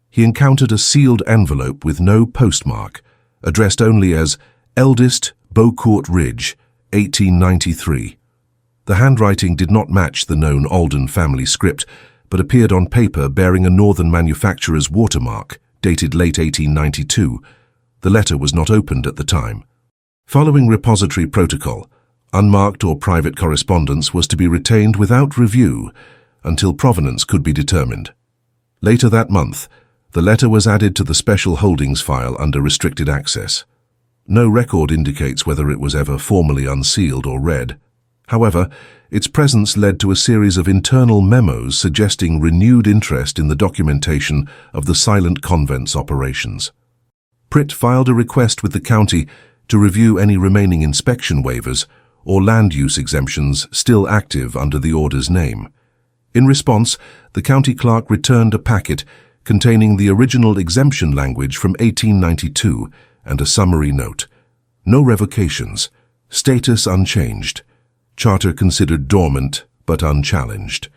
Speaker 1: he encountered a sealed envelope with no postmark, addressed only as Eldest, Beaucourt Ridge, 1893. The handwriting did not match the known Alden family script, but appeared on paper bearing a northern manufacturer's watermark, dated late 1892. The letter was not opened at the time. Following repository protocol, unmarked or private correspondence was to be retained without review until provenance could be determined. Later that month, the letter was added to the special holdings file under restricted access. No record indicates whether it was ever formally unsealed or read. However, its presence led to a series of internal memos suggesting renewed interest in the documentation of the silent convent's operations. Pritt filed a request with the county to review any remaining inspection waivers or land use exemptions still active under the order's name. In response, the county clerk returned a packet containing the original exemption language from 1892 and a summary note. No revocations. Status unchanged. Charter considered dormant but unchallenged.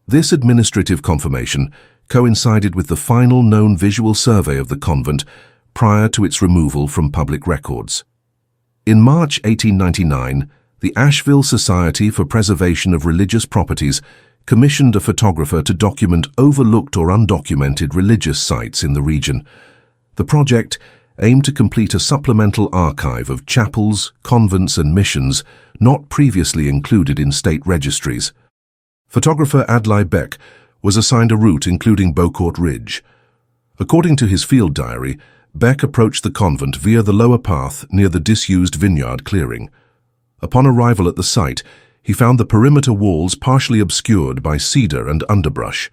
Speaker 1: This administrative confirmation coincided with the final known visual survey of the convent prior to its removal from public records. In March 1899, the Asheville Society for Preservation of Religious Properties commissioned a photographer to document overlooked or undocumented religious sites in the region. The project aimed to complete a supplemental archive of chapels, convents and missions not previously included in state registries. Photographer Adlai Beck was assigned a route including Beaucourt Ridge. According to his field diary, Beck approached the convent via the lower path near the disused vineyard clearing. Upon arrival at the site, he found the perimeter walls partially obscured by cedar and underbrush.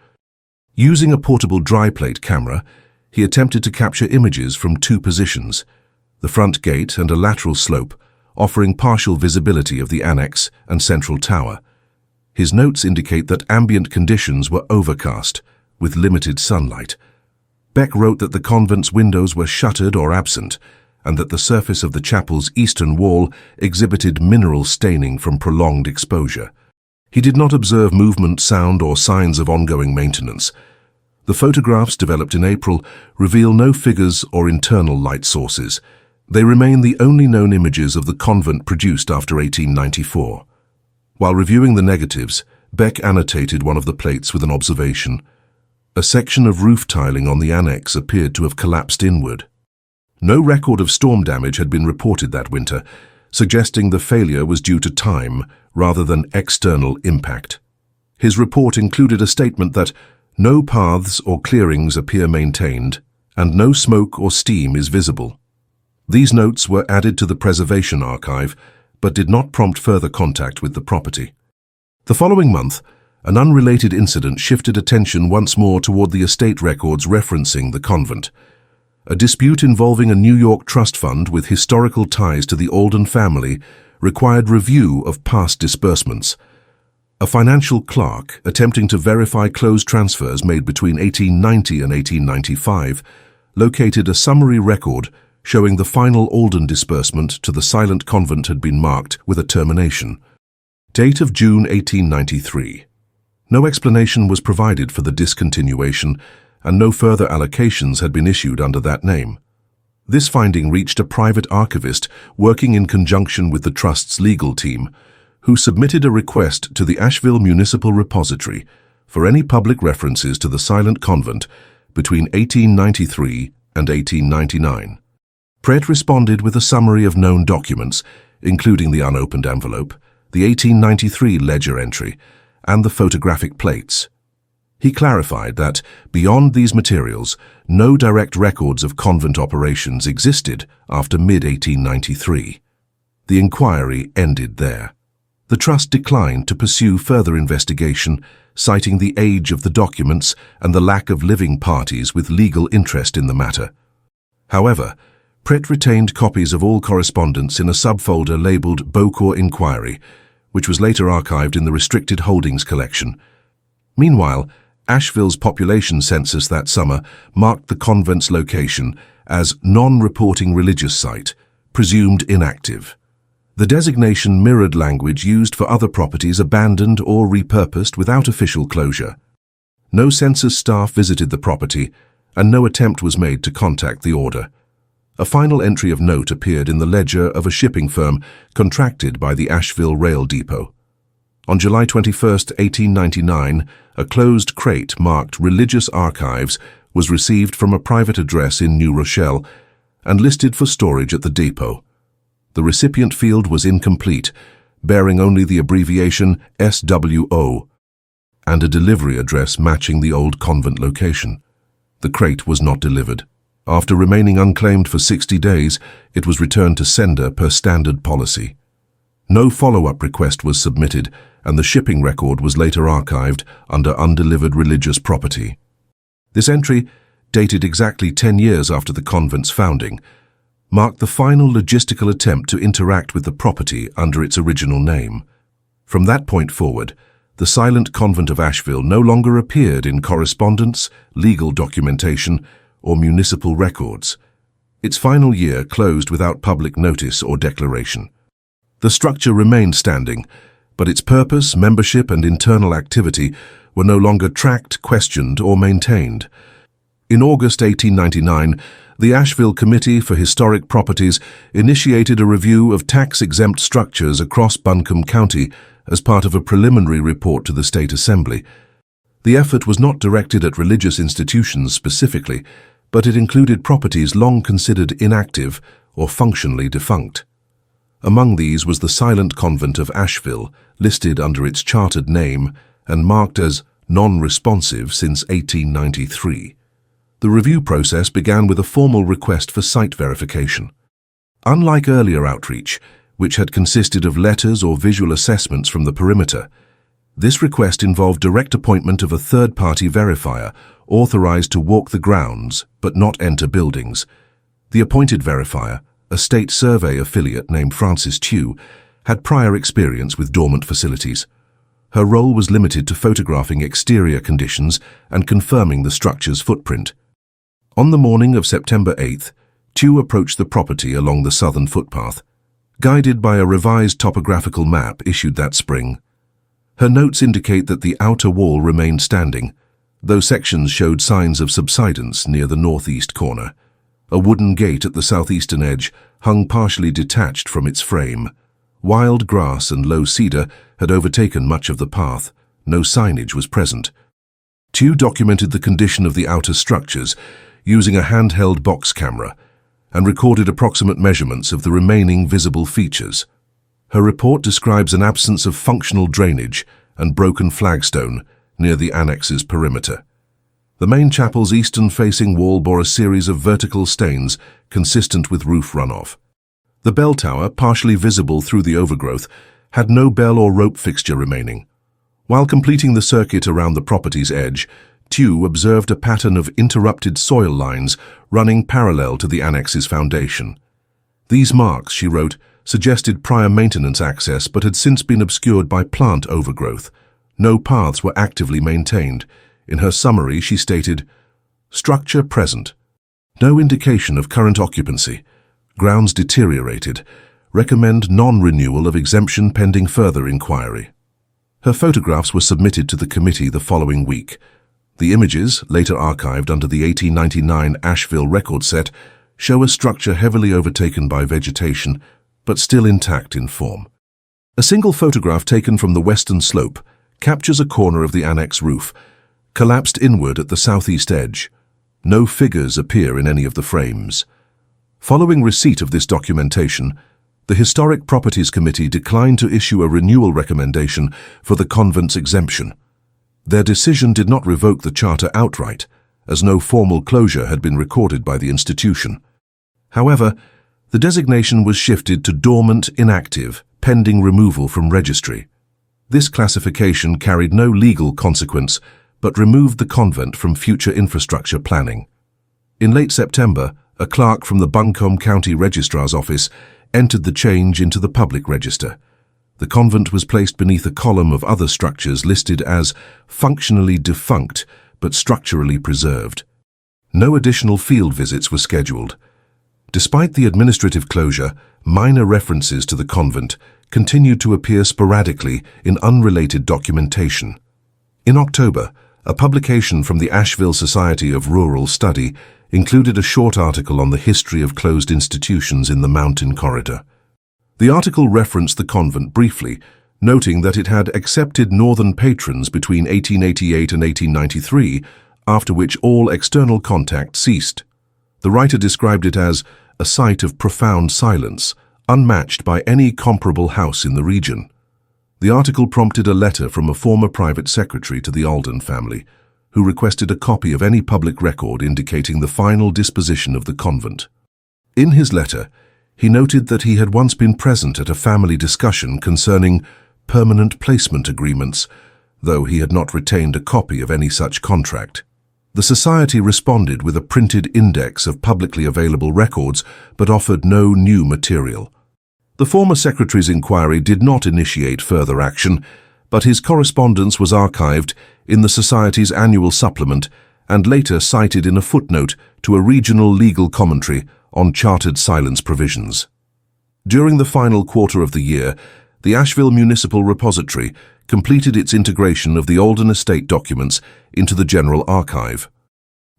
Speaker 1: Using a portable dry plate camera, he attempted to capture images from two positions, the front gate and a lateral slope, offering partial visibility of the annex and central tower. His notes indicate that ambient conditions were overcast, with limited sunlight. Beck wrote that the convent's windows were shuttered or absent, and that the surface of the chapel's eastern wall exhibited mineral staining from prolonged exposure. He did not observe movement, sound, or signs of ongoing maintenance. The photographs developed in April reveal no figures or internal light sources. They remain the only known images of the convent produced after 1894. While reviewing the negatives, Beck annotated one of the plates with an observation. A section of roof tiling on the annex appeared to have collapsed inward. No record of storm damage had been reported that winter, suggesting the failure was due to time rather than external impact. His report included a statement that no paths or clearings appear maintained, and no smoke or steam is visible. These notes were added to the preservation archive, but did not prompt further contact with the property. The following month, an unrelated incident shifted attention once more toward the estate records referencing the convent. A dispute involving a New York trust fund with historical ties to the Alden family required review of past disbursements. A financial clerk, attempting to verify closed transfers made between 1890 and 1895, located a summary record showing the final Alden disbursement to the silent convent had been marked with a termination. Date of June 1893. No explanation was provided for the discontinuation, and no further allocations had been issued under that name. This finding reached a private archivist working in conjunction with the trust's legal team, who submitted a request to the Asheville Municipal Repository for any public references to the silent convent between 1893 and 1899. Pritt responded with a summary of known documents, including the unopened envelope, the 1893 ledger entry, and the photographic plates. He clarified that, beyond these materials, no direct records of convent operations existed after mid-1893. The inquiry ended there. The trust declined to pursue further investigation, citing the age of the documents and the lack of living parties with legal interest in the matter. However, Pritt retained copies of all correspondence in a subfolder labeled Beaucourt Inquiry, which was later archived in the Restricted Holdings Collection. Meanwhile, Asheville's population census that summer marked the convent's location as non-reporting religious site, presumed inactive. The designation mirrored language used for other properties abandoned or repurposed without official closure. No census staff visited the property, and no attempt was made to contact the order. A final entry of note appeared in the ledger of a shipping firm contracted by the Asheville Rail Depot. On July 21, 1899, a closed crate marked Religious Archives was received from a private address in New Rochelle and listed for storage at the depot. The recipient field was incomplete, bearing only the abbreviation SWO. and a delivery address matching the old convent location. The crate was not delivered. After remaining unclaimed for 60 days, it was returned to sender per standard policy. No follow-up request was submitted, and the shipping record was later archived under undelivered religious property. This entry, dated exactly 10 years after the convent's founding, marked the final logistical attempt to interact with the property under its original name. From that point forward, the silent convent of Asheville no longer appeared in correspondence, legal documentation, or municipal records. Its final year closed without public notice or declaration. The structure remained standing, but its purpose, membership, and internal activity were no longer tracked, questioned, or maintained. In August 1899, the Asheville Committee for Historic Properties initiated a review of tax-exempt structures across Buncombe County as part of a preliminary report to the State Assembly. The effort was not directed at religious institutions specifically, but it included properties long considered inactive or functionally defunct. Among these was the silent convent of Asheville, listed under its chartered name and marked as non-responsive since 1893. The review process began with a formal request for site verification. Unlike earlier outreach, which had consisted of letters or visual assessments from the perimeter, this request involved direct appointment of a third-party verifier authorized to walk the grounds but not enter buildings. The appointed verifier, a state survey affiliate named Frances Tew, had prior experience with dormant facilities. Her role was limited to photographing exterior conditions and confirming the structure's footprint. On the morning of September 8th, Tew approached the property along the southern footpath, guided by a revised topographical map issued that spring. Her notes indicate that the outer wall remained standing, though sections showed signs of subsidence near the northeast corner. A wooden gate at the southeastern edge hung partially detached from its frame. Wild grass and low cedar had overtaken much of the path. No signage was present. Tew documented the condition of the outer structures using a handheld box camera and recorded approximate measurements of the remaining visible features. Her report describes an absence of functional drainage and broken flagstone near the annex's perimeter. The main chapel's eastern-facing wall bore a series of vertical stains consistent with roof runoff. The bell tower, partially visible through the overgrowth, had no bell or rope fixture remaining. While completing the circuit around the property's edge, Tew observed a pattern of interrupted soil lines running parallel to the annex's foundation. These marks, she wrote, suggested prior maintenance access but had since been obscured by plant overgrowth. No paths were actively maintained. In her summary, she stated, "Structure present. No indication of current occupancy. Grounds deteriorated. Recommend non-renewal of exemption pending further inquiry." Her photographs were submitted to the committee the following week. The images, later archived under the 1899 Asheville record set, show a structure heavily overtaken by vegetation, but still intact in form. A single photograph taken from the western slope captures a corner of the annex roof, collapsed inward at the southeast edge. No figures appear in any of the frames. Following receipt of this documentation, the Historic Properties Committee declined to issue a renewal recommendation for the convent's exemption. Their decision did not revoke the charter outright, as no formal closure had been recorded by the institution. However, the designation was shifted to dormant inactive, pending removal from registry. This classification carried no legal consequence, but removed the convent from future infrastructure planning. In late September, a clerk from the Buncombe County Registrar's Office entered the change into the public register. The convent was placed beneath a column of other structures listed as functionally defunct but structurally preserved. No additional field visits were scheduled. Despite the administrative closure, minor references to the convent continued to appear sporadically in unrelated documentation. In October, a publication from the Asheville Society of Rural Study included a short article on the history of closed institutions in the mountain corridor. The article referenced the convent briefly, noting that it had accepted northern patrons between 1888 and 1893, after which all external contact ceased. The writer described it as a site of profound silence, unmatched by any comparable house in the region. The article prompted a letter from a former private secretary to the Alden family, who requested a copy of any public record indicating the final disposition of the convent. In his letter, he noted that he had once been present at a family discussion concerning permanent placement agreements, though he had not retained a copy of any such contract. The society responded with a printed index of publicly available records, but offered no new material. The former secretary's inquiry did not initiate further action, but his correspondence was archived in the society's annual supplement and later cited in a footnote to a regional legal commentary on chartered silence provisions. During the final quarter of the year, the Asheville Municipal Repository completed its integration of the Alden estate documents into the General Archive.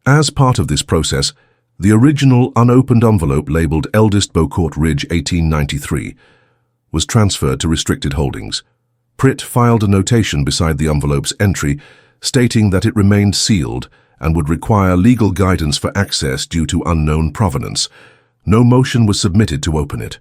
Speaker 1: As part of this process, the original unopened envelope labeled Eldest Beaucourt Ridge 1893 was transferred to restricted holdings. Pritt filed a notation beside the envelope's entry stating that it remained sealed and would require legal guidance for access due to unknown provenance. No motion was submitted to open it.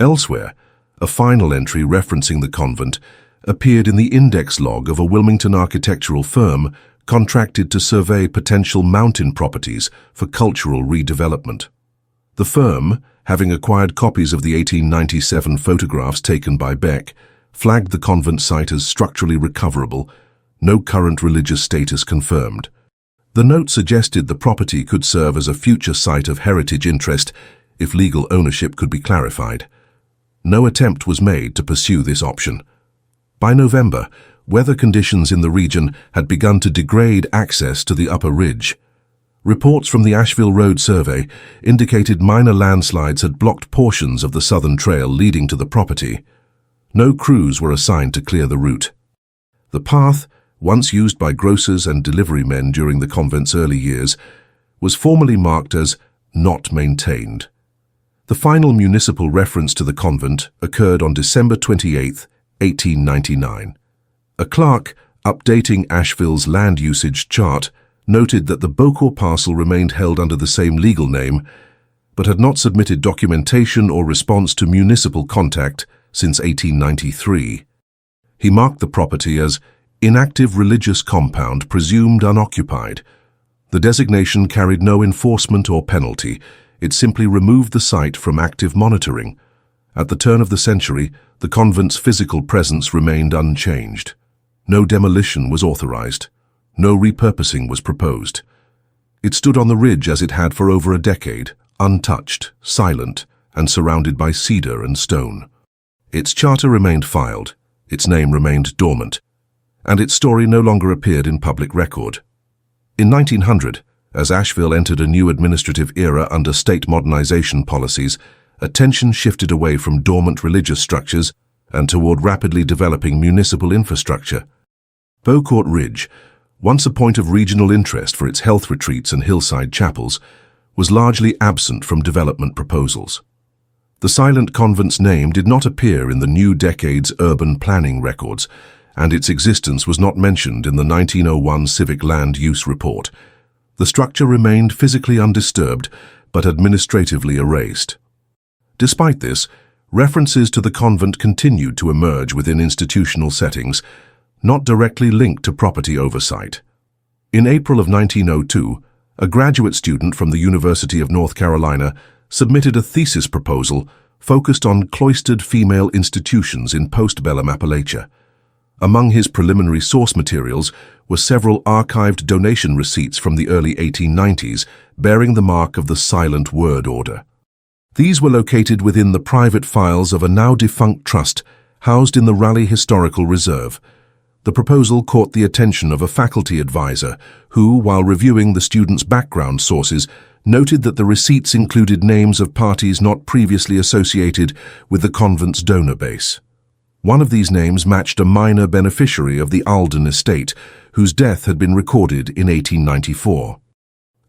Speaker 1: Elsewhere, a final entry referencing the convent appeared in the index log of a Wilmington architectural firm contracted to survey potential mountain properties for cultural redevelopment. The firm, having acquired copies of the 1897 photographs taken by Beck, flagged the convent site as structurally recoverable, no current religious status confirmed. The note suggested the property could serve as a future site of heritage interest if legal ownership could be clarified. No attempt was made to pursue this option. By November, weather conditions in the region had begun to degrade access to the upper ridge. Reports from the Asheville Road Survey indicated minor landslides had blocked portions of the southern trail leading to the property. No crews were assigned to clear the route. The path, once used by grocers and delivery men during the convent's early years, was formally marked as not maintained. The final municipal reference to the convent occurred on December 28, 1899. A clerk, updating Asheville's land usage chart, noted that the Beaucourt parcel remained held under the same legal name, but had not submitted documentation or response to municipal contact since 1893. He marked the property as inactive religious compound presumed unoccupied. The designation carried no enforcement or penalty. It simply removed the site from active monitoring. At the turn of the century, the convent's physical presence remained unchanged. No demolition was authorized. No repurposing was proposed. It stood on the ridge as it had for over a decade, untouched, silent, and surrounded by cedar and stone. Its charter remained filed, its name remained dormant, and its story no longer appeared in public record. In 1900, as Asheville entered a new administrative era under state modernization policies, attention shifted away from dormant religious structures and toward rapidly developing municipal infrastructure. Beaucourt Ridge, once a point of regional interest for its health retreats and hillside chapels, was largely absent from development proposals. The silent convent's name did not appear in the new decade's urban planning records, and its existence was not mentioned in the 1901 Civic Land Use Report. The structure remained physically undisturbed, but administratively erased. Despite this, references to the convent continued to emerge within institutional settings, not directly linked to property oversight. In April of 1902, a graduate student from the University of North Carolina submitted a thesis proposal focused on cloistered female institutions in postbellum Appalachia. Among his preliminary source materials were several archived donation receipts from the early 1890s bearing the mark of the Silent Word Order. These were located within the private files of a now-defunct trust housed in the Raleigh Historical Reserve. The proposal caught the attention of a faculty advisor who, while reviewing the students' background sources, noted that the receipts included names of parties not previously associated with the convent's donor base. One of these names matched a minor beneficiary of the Alden estate, whose death had been recorded in 1894.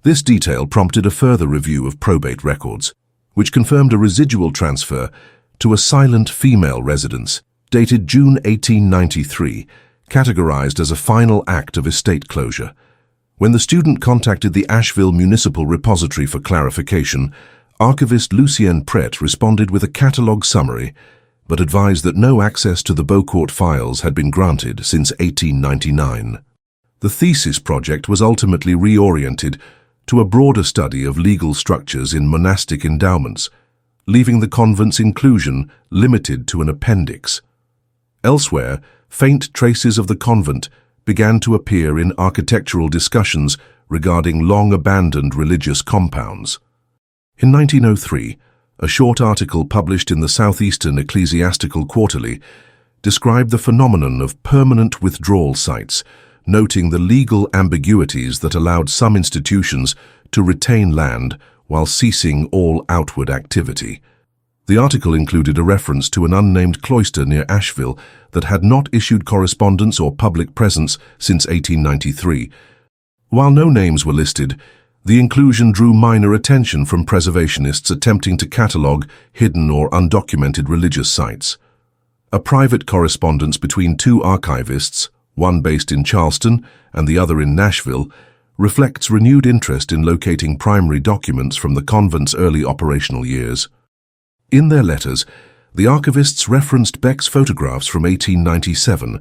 Speaker 1: This detail prompted a further review of probate records, which confirmed a residual transfer to a silent female residence, dated June 1893, categorized as a final act of estate closure. When the student contacted the Asheville Municipal Repository for clarification, archivist Lucienne Pritt responded with a catalog summary, but advised that no access to the Beaucourt files had been granted since 1899. The thesis project was ultimately reoriented to a broader study of legal structures in monastic endowments, leaving the convent's inclusion limited to an appendix. Elsewhere, faint traces of the convent began to appear in architectural discussions regarding long-abandoned religious compounds. In 1903, a short article published in the Southeastern Ecclesiastical Quarterly described the phenomenon of permanent withdrawal sites, noting the legal ambiguities that allowed some institutions to retain land while ceasing all outward activity. The article included a reference to an unnamed cloister near Asheville that had not issued correspondence or public presence since 1893. While no names were listed, the inclusion drew minor attention from preservationists attempting to catalogue hidden or undocumented religious sites. A private correspondence between two archivists, one based in Charleston and the other in Nashville, reflects renewed interest in locating primary documents from the convent's early operational years. In their letters, the archivists referenced Beck's photographs from 1897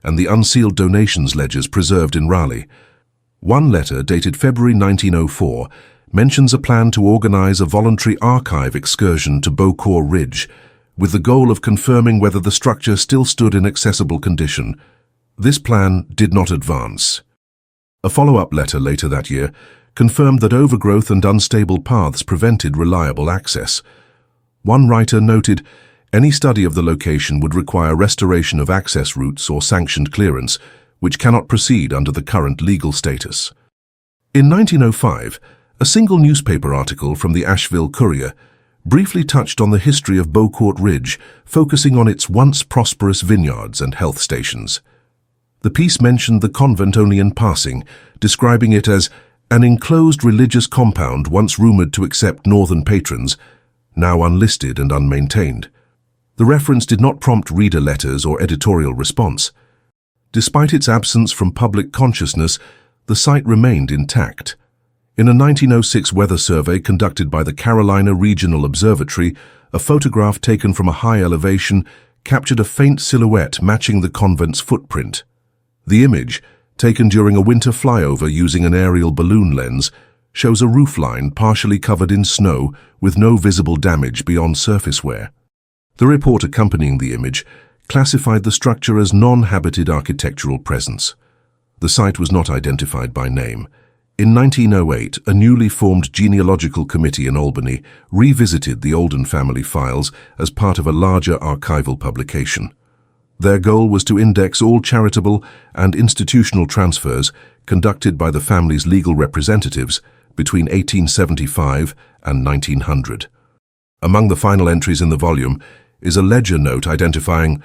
Speaker 1: and the unsealed donations ledgers preserved in Raleigh. One letter, dated February 1904, mentions a plan to organize a voluntary archive excursion to Beaucourt Ridge, with the goal of confirming whether the structure still stood in accessible condition. This plan did not advance. A follow-up letter later that year confirmed that overgrowth and unstable paths prevented reliable access. One writer noted, any study of the location would require restoration of access routes or sanctioned clearance, which cannot proceed under the current legal status. In 1905, a single newspaper article from the Asheville Courier briefly touched on the history of Beaucourt Ridge, focusing on its once prosperous vineyards and health stations. The piece mentioned the convent only in passing, describing it as an enclosed religious compound once rumored to accept northern patrons, now unlisted and unmaintained. The reference did not prompt reader letters or editorial response. Despite its absence from public consciousness, the site remained intact. In a 1906 weather survey conducted by the Carolina Regional Observatory, a photograph taken from a high elevation captured a faint silhouette matching the convent's footprint. The image, taken during a winter flyover using an aerial balloon lens, shows a roofline partially covered in snow with no visible damage beyond surface wear. The report accompanying the image classified the structure as non-habited architectural presence. The site was not identified by name. In 1908, a newly formed genealogical committee in Albany revisited the Olden family files as part of a larger archival publication. Their goal was to index all charitable and institutional transfers conducted by the family's legal representatives between 1875 and 1900. Among the final entries in the volume is a ledger note identifying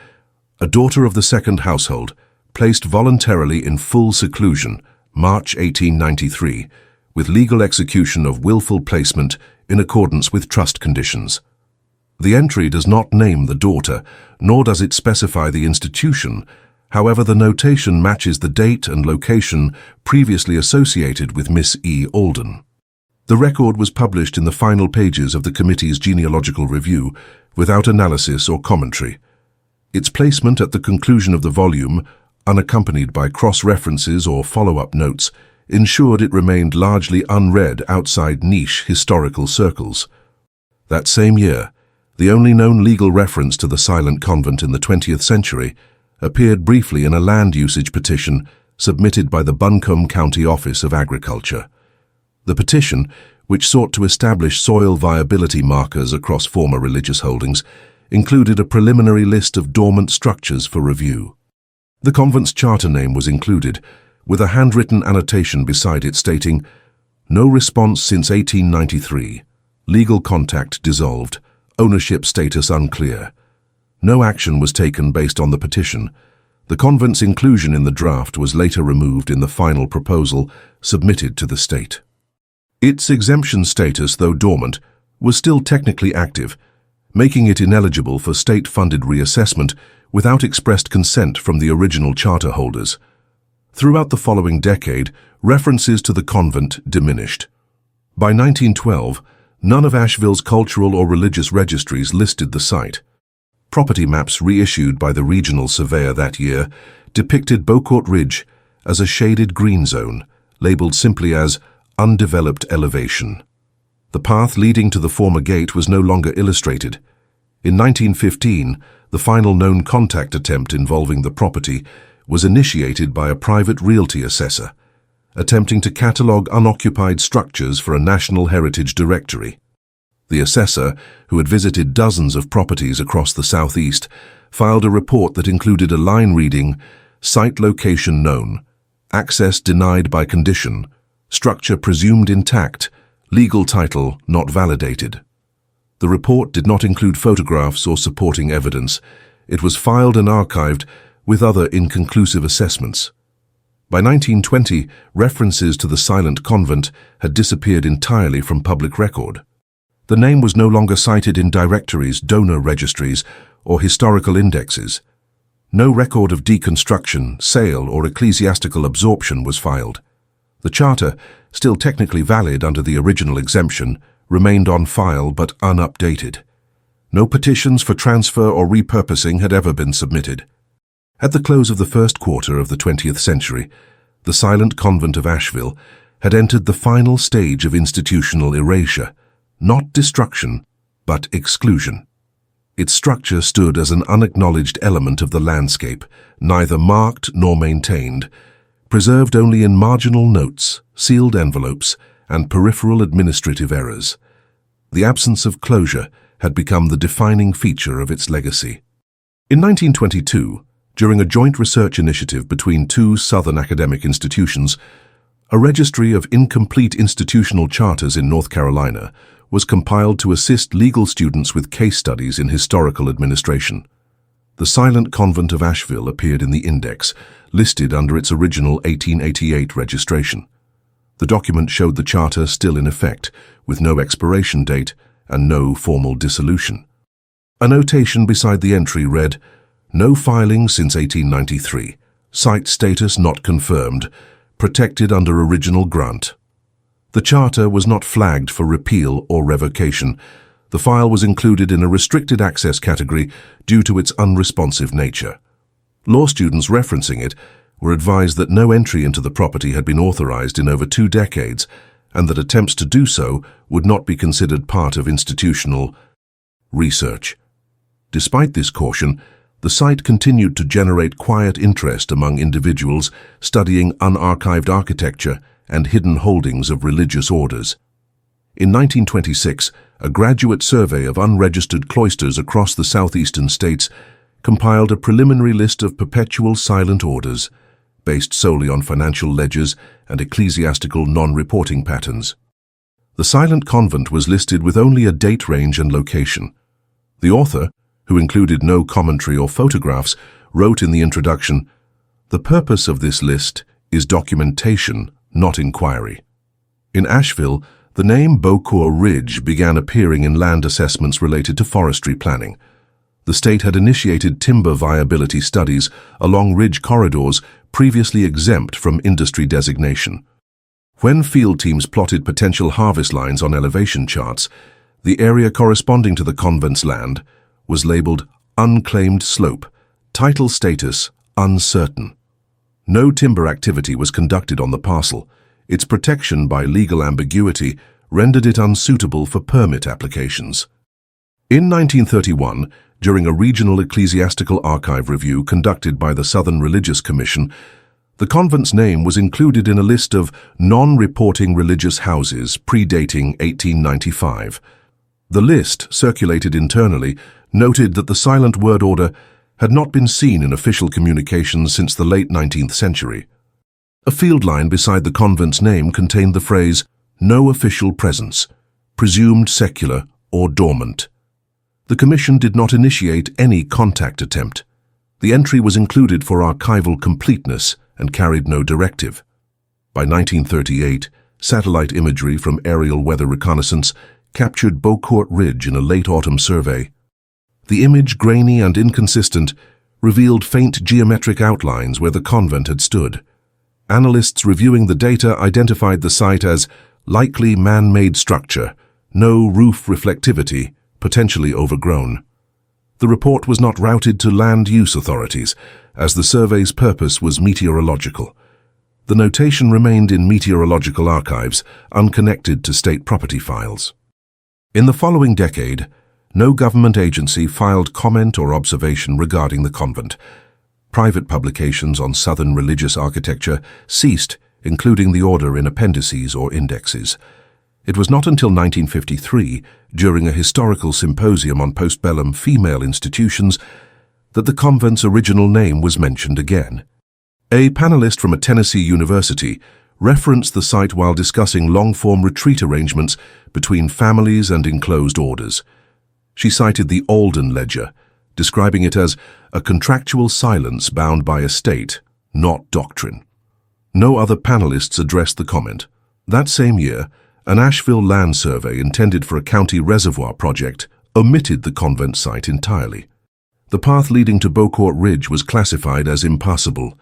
Speaker 1: a daughter of the second household, placed voluntarily in full seclusion, March 1893, with legal execution of willful placement in accordance with trust conditions. The entry does not name the daughter, nor does it specify the institution. However, the notation matches the date and location previously associated with Miss E. Alden. The record was published in the final pages of the committee's genealogical review, without analysis or commentary. Its placement at the conclusion of the volume, unaccompanied by cross-references or follow-up notes, ensured it remained largely unread outside niche historical circles. That same year, the only known legal reference to the silent convent in the 20th century appeared briefly in a land usage petition submitted by the Buncombe County Office of Agriculture. The petition, which sought to establish soil viability markers across former religious holdings, included a preliminary list of dormant structures for review. The convent's charter name was included, with a handwritten annotation beside it stating, "No response since 1893. Legal contact dissolved. Ownership status unclear." No action was taken based on the petition. The convent's inclusion in the draft was later removed in the final proposal submitted to the state. Its exemption status, though dormant, was still technically active, making it ineligible for state-funded reassessment without expressed consent from the original charter holders. Throughout the following decade, references to the convent diminished. By 1912, none of Asheville's cultural or religious registries listed the site. Property maps reissued by the regional surveyor that year depicted Beaucourt Ridge as a shaded green zone, labeled simply as undeveloped elevation. The path leading to the former gate was no longer illustrated. In 1915, the final known contact attempt involving the property was initiated by a private realty assessor, attempting to catalogue unoccupied structures for a national heritage directory. The assessor, who had visited dozens of properties across the southeast, filed a report that included a line reading, "Site location known, access denied by condition, structure presumed intact, legal title not validated." The report did not include photographs or supporting evidence. It was filed and archived with other inconclusive assessments. By 1920, references to the silent convent had disappeared entirely from public record. The name was no longer cited in directories, donor registries, or historical indexes. No record of deconstruction, sale, or ecclesiastical absorption was filed. The charter, still technically valid under the original exemption, remained on file but unupdated. No petitions for transfer or repurposing had ever been submitted. At the close of the first quarter of the 20th century, the silent convent of Asheville had entered the final stage of institutional erasure, not destruction, but exclusion. Its structure stood as an unacknowledged element of the landscape, neither marked nor maintained, preserved only in marginal notes, sealed envelopes, and peripheral administrative errors. The absence of closure had become the defining feature of its legacy. In 1922, during a joint research initiative between two Southern academic institutions, a registry of incomplete institutional charters in North Carolina was compiled to assist legal students with case studies in historical administration. The Silent Convent of Asheville appeared in the index, listed under its original 1888 registration. The document showed the charter still in effect, with no expiration date and no formal dissolution. A notation beside the entry read, "No filing since 1893. Site status not confirmed. Protected under original grant." The charter was not flagged for repeal or revocation. The file was included in a restricted access category due to its unresponsive nature. Law students referencing it were advised that no entry into the property had been authorized in over 2 decades, and that attempts to do so would not be considered part of institutional research. Despite this caution, the site continued to generate quiet interest among individuals studying unarchived architecture and hidden holdings of religious orders. In 1926, a graduate survey of unregistered cloisters across the southeastern states compiled a preliminary list of perpetual silent orders, based solely on financial ledgers and ecclesiastical non-reporting patterns. The silent convent was listed with only a date range and location. The author, who included no commentary or photographs, wrote in the introduction, "The purpose of this list is documentation, not inquiry." In Asheville, the name Beaucourt Ridge began appearing in land assessments related to forestry planning. The state had initiated timber viability studies along ridge corridors previously exempt from industry designation. When field teams plotted potential harvest lines on elevation charts, the area corresponding to the convent's land was labeled unclaimed slope, title status uncertain. No timber activity was conducted on the parcel. Its protection by legal ambiguity rendered it unsuitable for permit applications. In 1931, during a regional ecclesiastical archive review conducted by the Southern Religious Commission, the convent's name was included in a list of non-reporting religious houses predating 1895. The list, circulated internally, noted that the silent word order had not been seen in official communications since the late 19th century. A field line beside the convent's name contained the phrase, "No official presence, presumed secular or dormant." The Commission did not initiate any contact attempt. The entry was included for archival completeness and carried no directive. By 1938, satellite imagery from aerial weather reconnaissance captured Beaucourt Ridge in a late autumn survey. The image, grainy and inconsistent, revealed faint geometric outlines where the convent had stood. Analysts reviewing the data identified the site as likely man-made structure, no roof reflectivity, potentially overgrown. The report was not routed to land use authorities, as the survey's purpose was meteorological. The notation remained in meteorological archives, unconnected to state property files. In the following decade, no government agency filed comment or observation regarding the convent. Private publications on Southern religious architecture ceased, including the order in appendices or indexes. It was not until 1953, during a historical symposium on postbellum female institutions, that the convent's original name was mentioned again. A panelist from a Tennessee university referenced the site while discussing long-form retreat arrangements between families and enclosed orders. She cited the Alden Ledger, describing it as a contractual silence bound by estate, not doctrine. No other panelists addressed the comment. That same year, an Asheville land survey intended for a county reservoir project omitted the convent site entirely. The path leading to Beaucourt Ridge was classified as impassable.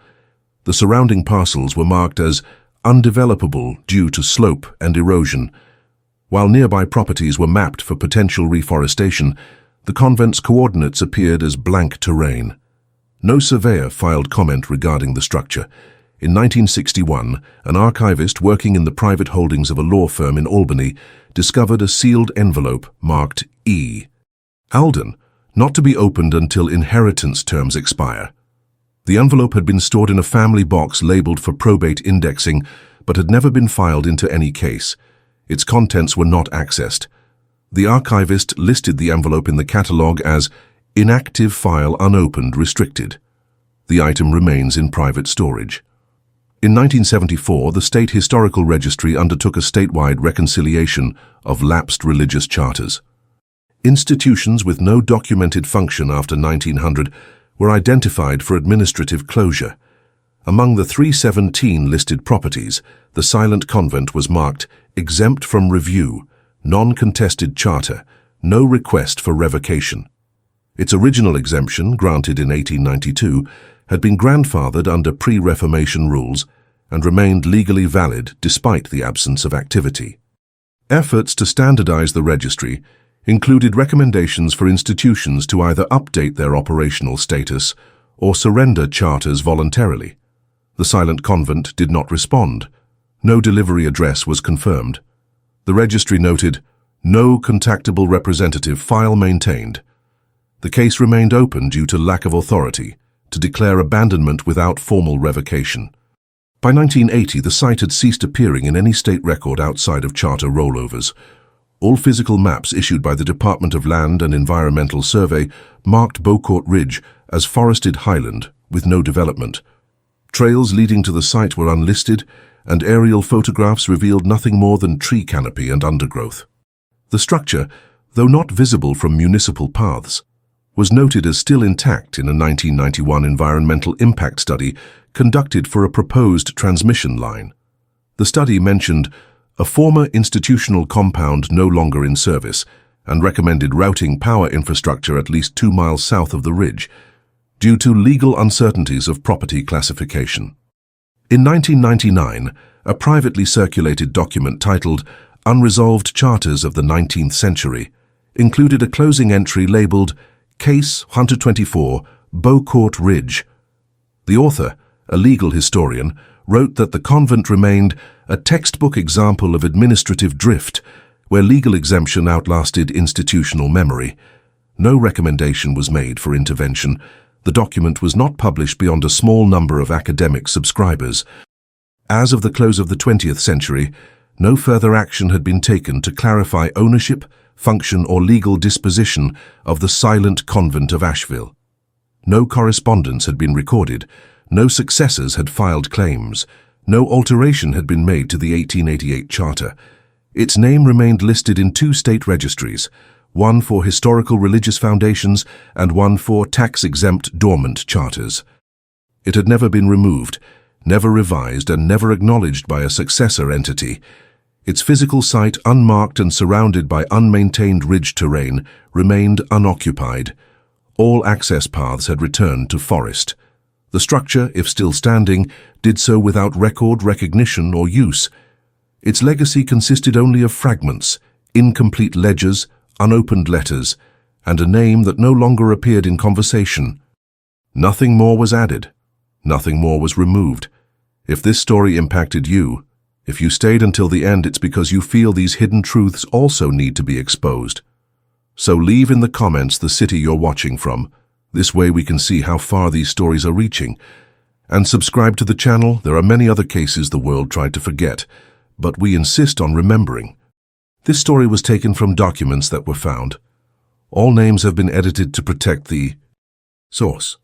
Speaker 1: The surrounding parcels were marked as undevelopable due to slope and erosion. While nearby properties were mapped for potential reforestation, the convent's coordinates appeared as blank terrain. No surveyor filed comment regarding the structure. In 1961, an archivist working in the private holdings of a law firm in Albany discovered a sealed envelope marked E. Alden, not to be opened until inheritance terms expire. The envelope had been stored in a family box labeled for probate indexing, but had never been filed into any case. Its contents were not accessed. The archivist listed the envelope in the catalogue as inactive file unopened restricted. The item remains in private storage. In 1974, the State Historical Registry undertook a statewide reconciliation of lapsed religious charters. Institutions with no documented function after 1900 were identified for administrative closure. Among the 317 listed properties, the Silent Convent was marked exempt from review, non-contested charter, no request for revocation. Its original exemption, granted in 1892, had been grandfathered under pre-Reformation rules and remained legally valid despite the absence of activity. Efforts to standardize the registry included recommendations for institutions to either update their operational status or surrender charters voluntarily. The Silent Convent did not respond. No delivery address was confirmed. The registry noted, "No contactable representative file maintained." The case remained open due to lack of authority to declare abandonment without formal revocation. By 1980, the site had ceased appearing in any state record outside of charter rollovers. All physical maps issued by the Department of Land and Environmental Survey marked Beaucourt Ridge as forested highland with no development. Trails leading to the site were unlisted, and aerial photographs revealed nothing more than tree canopy and undergrowth. The structure, though not visible from municipal paths, was noted as still intact in a 1991 environmental impact study conducted for a proposed transmission line. The study mentioned a former institutional compound no longer in service and recommended routing power infrastructure at least 2 miles south of the ridge due to legal uncertainties of property classification. In 1999, a privately circulated document titled Unresolved Charters of the 19th Century included a closing entry labeled Case 124, Beaucourt Ridge. The author, a legal historian, wrote that the convent remained a textbook example of administrative drift, where legal exemption outlasted institutional memory. No recommendation was made for intervention. The document was not published beyond a small number of academic subscribers. As of the close of the 20th century, no further action had been taken to clarify ownership, function, or legal disposition of the Silent Convent of Asheville. No correspondence had been recorded, no successors had filed claims, no alteration had been made to the 1888 charter. Its name remained listed in 2 state registries, one for historical religious foundations and one for tax-exempt dormant charters. It had never been removed, never revised, and never acknowledged by a successor entity. Its physical site, unmarked and surrounded by unmaintained ridge terrain, remained unoccupied. All access paths had returned to forest. The structure, if still standing, did so without record, recognition, or use. Its legacy consisted only of fragments, incomplete ledgers, unopened letters, and a name that no longer appeared in conversation. Nothing more was added. Nothing more was removed. If this story impacted you, if you stayed until the end, it's because you feel these hidden truths also need to be exposed. So leave in the comments the city you're watching from. This way we can see how far these stories are reaching. And subscribe to the channel. There are many other cases the world tried to forget, but we insist on remembering. This story was taken from documents that were found. All names have been edited to protect the source.